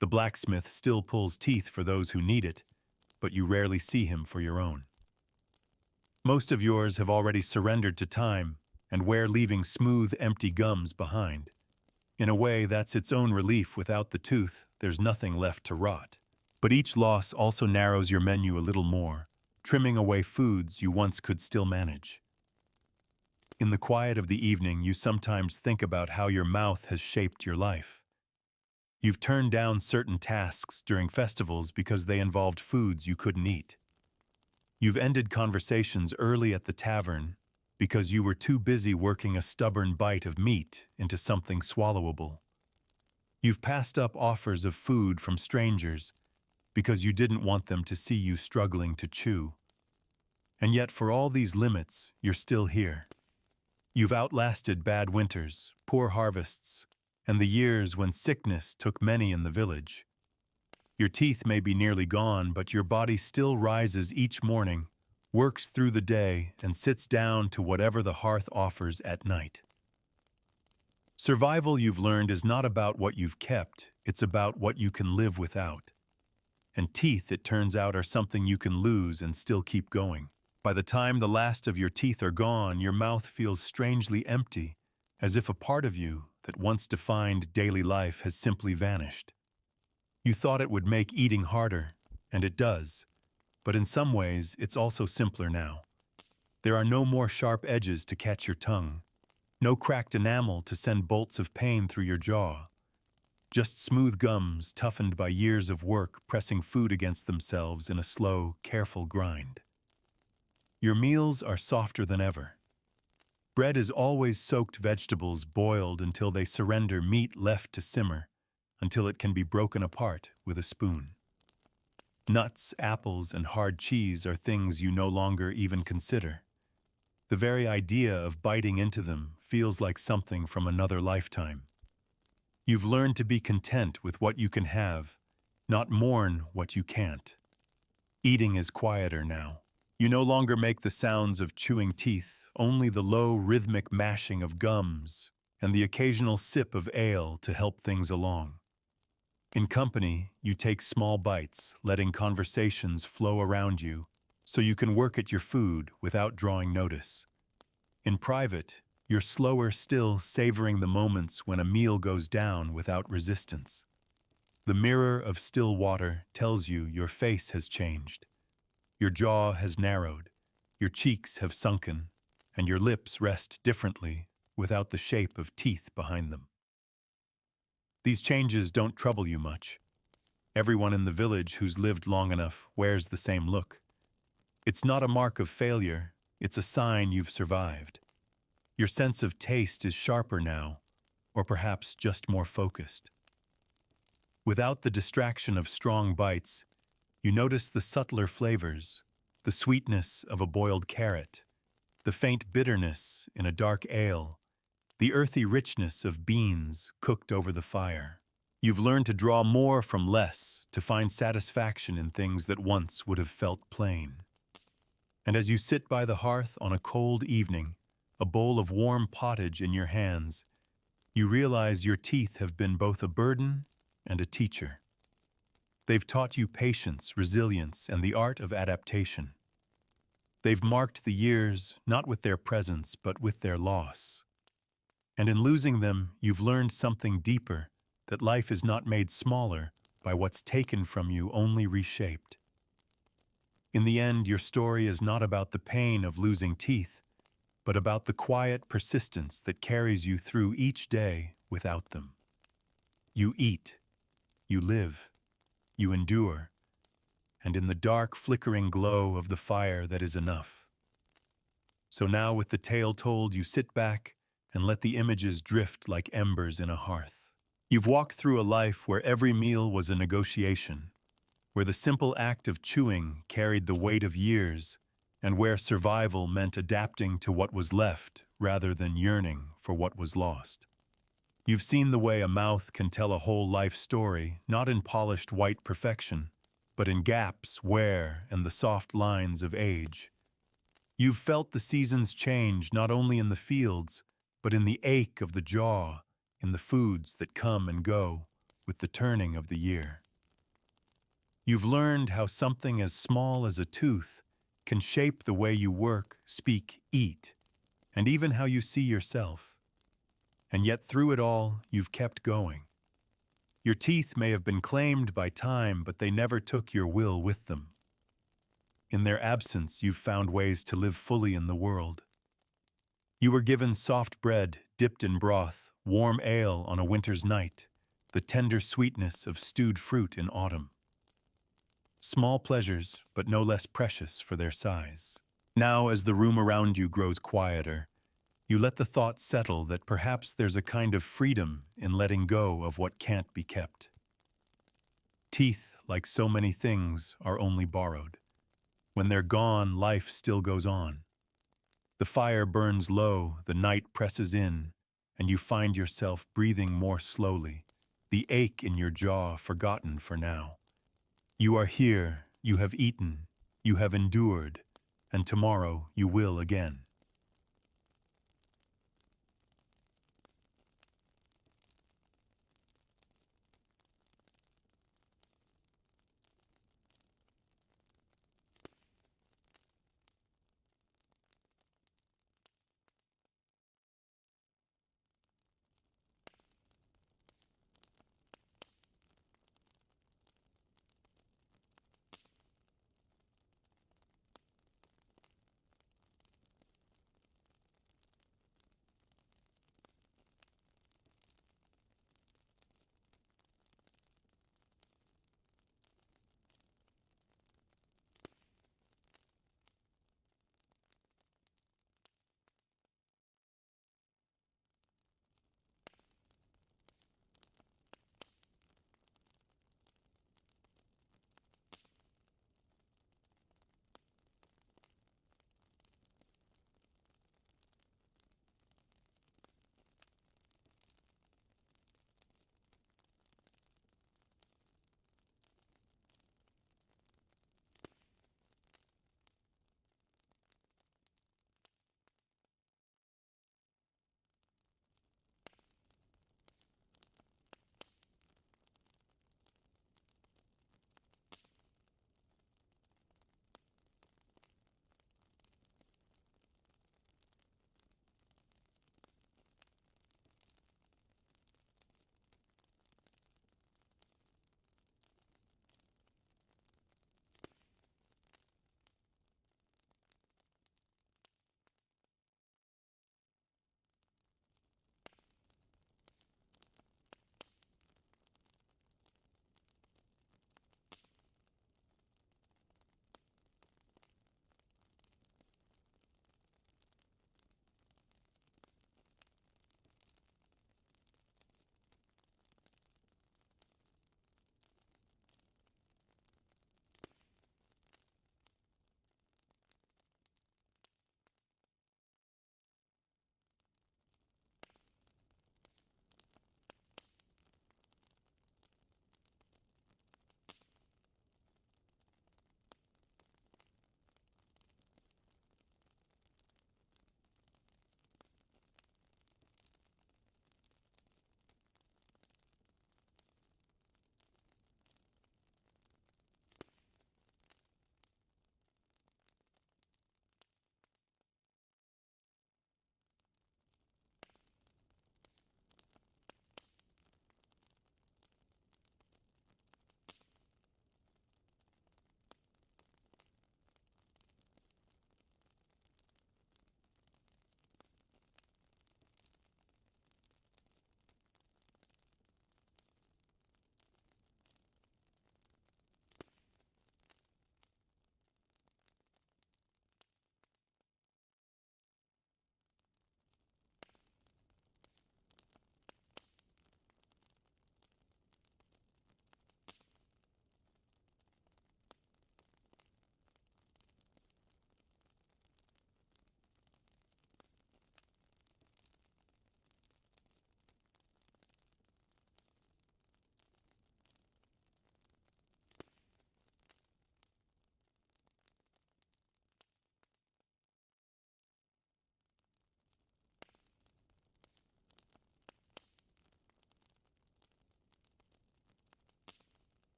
The blacksmith still pulls teeth for those who need it, but you rarely see him for your own. Most of yours have already surrendered to time and wear leaving smooth, empty gums behind. In a way, that's its own relief. Without the tooth, there's nothing left to rot. But each loss also narrows your menu a little more, trimming away foods you once could still manage. In the quiet of the evening, you sometimes think about how your mouth has shaped your life. You've turned down certain tasks during festivals because they involved foods you couldn't eat. You've ended conversations early at the tavern because you were too busy working a stubborn bite of meat into something swallowable. You've passed up offers of food from strangers because you didn't want them to see you struggling to chew. And yet, for all these limits, you're still here. You've outlasted bad winters, poor harvests, and the years when sickness took many in the village. Your teeth may be nearly gone, but your body still rises each morning, works through the day, and sits down to whatever the hearth offers at night. Survival, you've learned, is not about what you've kept, it's about what you can live without. And teeth, it turns out, are something you can lose and still keep going. By the time the last of your teeth are gone, your mouth feels strangely empty, as if a part of you that once defined daily life has simply vanished. You thought it would make eating harder, and it does, but in some ways it's also simpler now. There are no more sharp edges to catch your tongue, no cracked enamel to send bolts of pain through your jaw, just smooth gums toughened by years of work pressing food against themselves in a slow, careful grind. Your meals are softer than ever. Bread is always soaked vegetables boiled until they surrender, meat left to simmer, until it can be broken apart with a spoon. Nuts, apples, and hard cheese are things you no longer even consider. The very idea of biting into them feels like something from another lifetime. You've learned to be content with what you can have, not mourn what you can't. Eating is quieter now. You no longer make the sounds of chewing teeth, only the low, rhythmic mashing of gums and the occasional sip of ale to help things along. In company, you take small bites, letting conversations flow around you so you can work at your food without drawing notice. In private, you're slower still, savoring the moments when a meal goes down without resistance. The mirror of still water tells you your face has changed. Your jaw has narrowed, your cheeks have sunken, and your lips rest differently without the shape of teeth behind them. These changes don't trouble you much. Everyone in the village who's lived long enough wears the same look. It's not a mark of failure, it's a sign you've survived. Your sense of taste is sharper now, or perhaps just more focused. Without the distraction of strong bites, you notice the subtler flavors, the sweetness of a boiled carrot, the faint bitterness in a dark ale, the earthy richness of beans cooked over the fire. You've learned to draw more from less, to find satisfaction in things that once would have felt plain. And as you sit by the hearth on a cold evening, a bowl of warm pottage in your hands, you realize your teeth have been both a burden and a teacher. They've taught you patience, resilience, and the art of adaptation. They've marked the years not with their presence, but with their loss. And in losing them, you've learned something deeper, that life is not made smaller by what's taken from you, only reshaped. In the end, your story is not about the pain of losing teeth, but about the quiet persistence that carries you through each day without them. You eat, you live, you endure, and in the dark, flickering glow of the fire that is enough. So now, with the tale told, you sit back and let the images drift like embers in a hearth. You've walked through a life where every meal was a negotiation, where the simple act of chewing carried the weight of years, and where survival meant adapting to what was left rather than yearning for what was lost. You've seen the way a mouth can tell a whole life story, not in polished white perfection, but in gaps, wear, and the soft lines of age. You've felt the seasons change not only in the fields, but in the ache of the jaw, in the foods that come and go with the turning of the year. You've learned how something as small as a tooth can shape the way you work, speak, eat, and even how you see yourself. And yet through it all, you've kept going. Your teeth may have been claimed by time, but they never took your will with them. In their absence, you've found ways to live fully in the world. You were given soft bread dipped in broth, warm ale on a winter's night, the tender sweetness of stewed fruit in autumn. Small pleasures, but no less precious for their size. Now, as the room around you grows quieter, you let the thought settle that perhaps there's a kind of freedom in letting go of what can't be kept. Teeth, like so many things, are only borrowed. When they're gone, life still goes on. The fire burns low, the night presses in, and you find yourself breathing more slowly, the ache in your jaw forgotten for now. You are here, you have eaten, you have endured, and tomorrow you will again.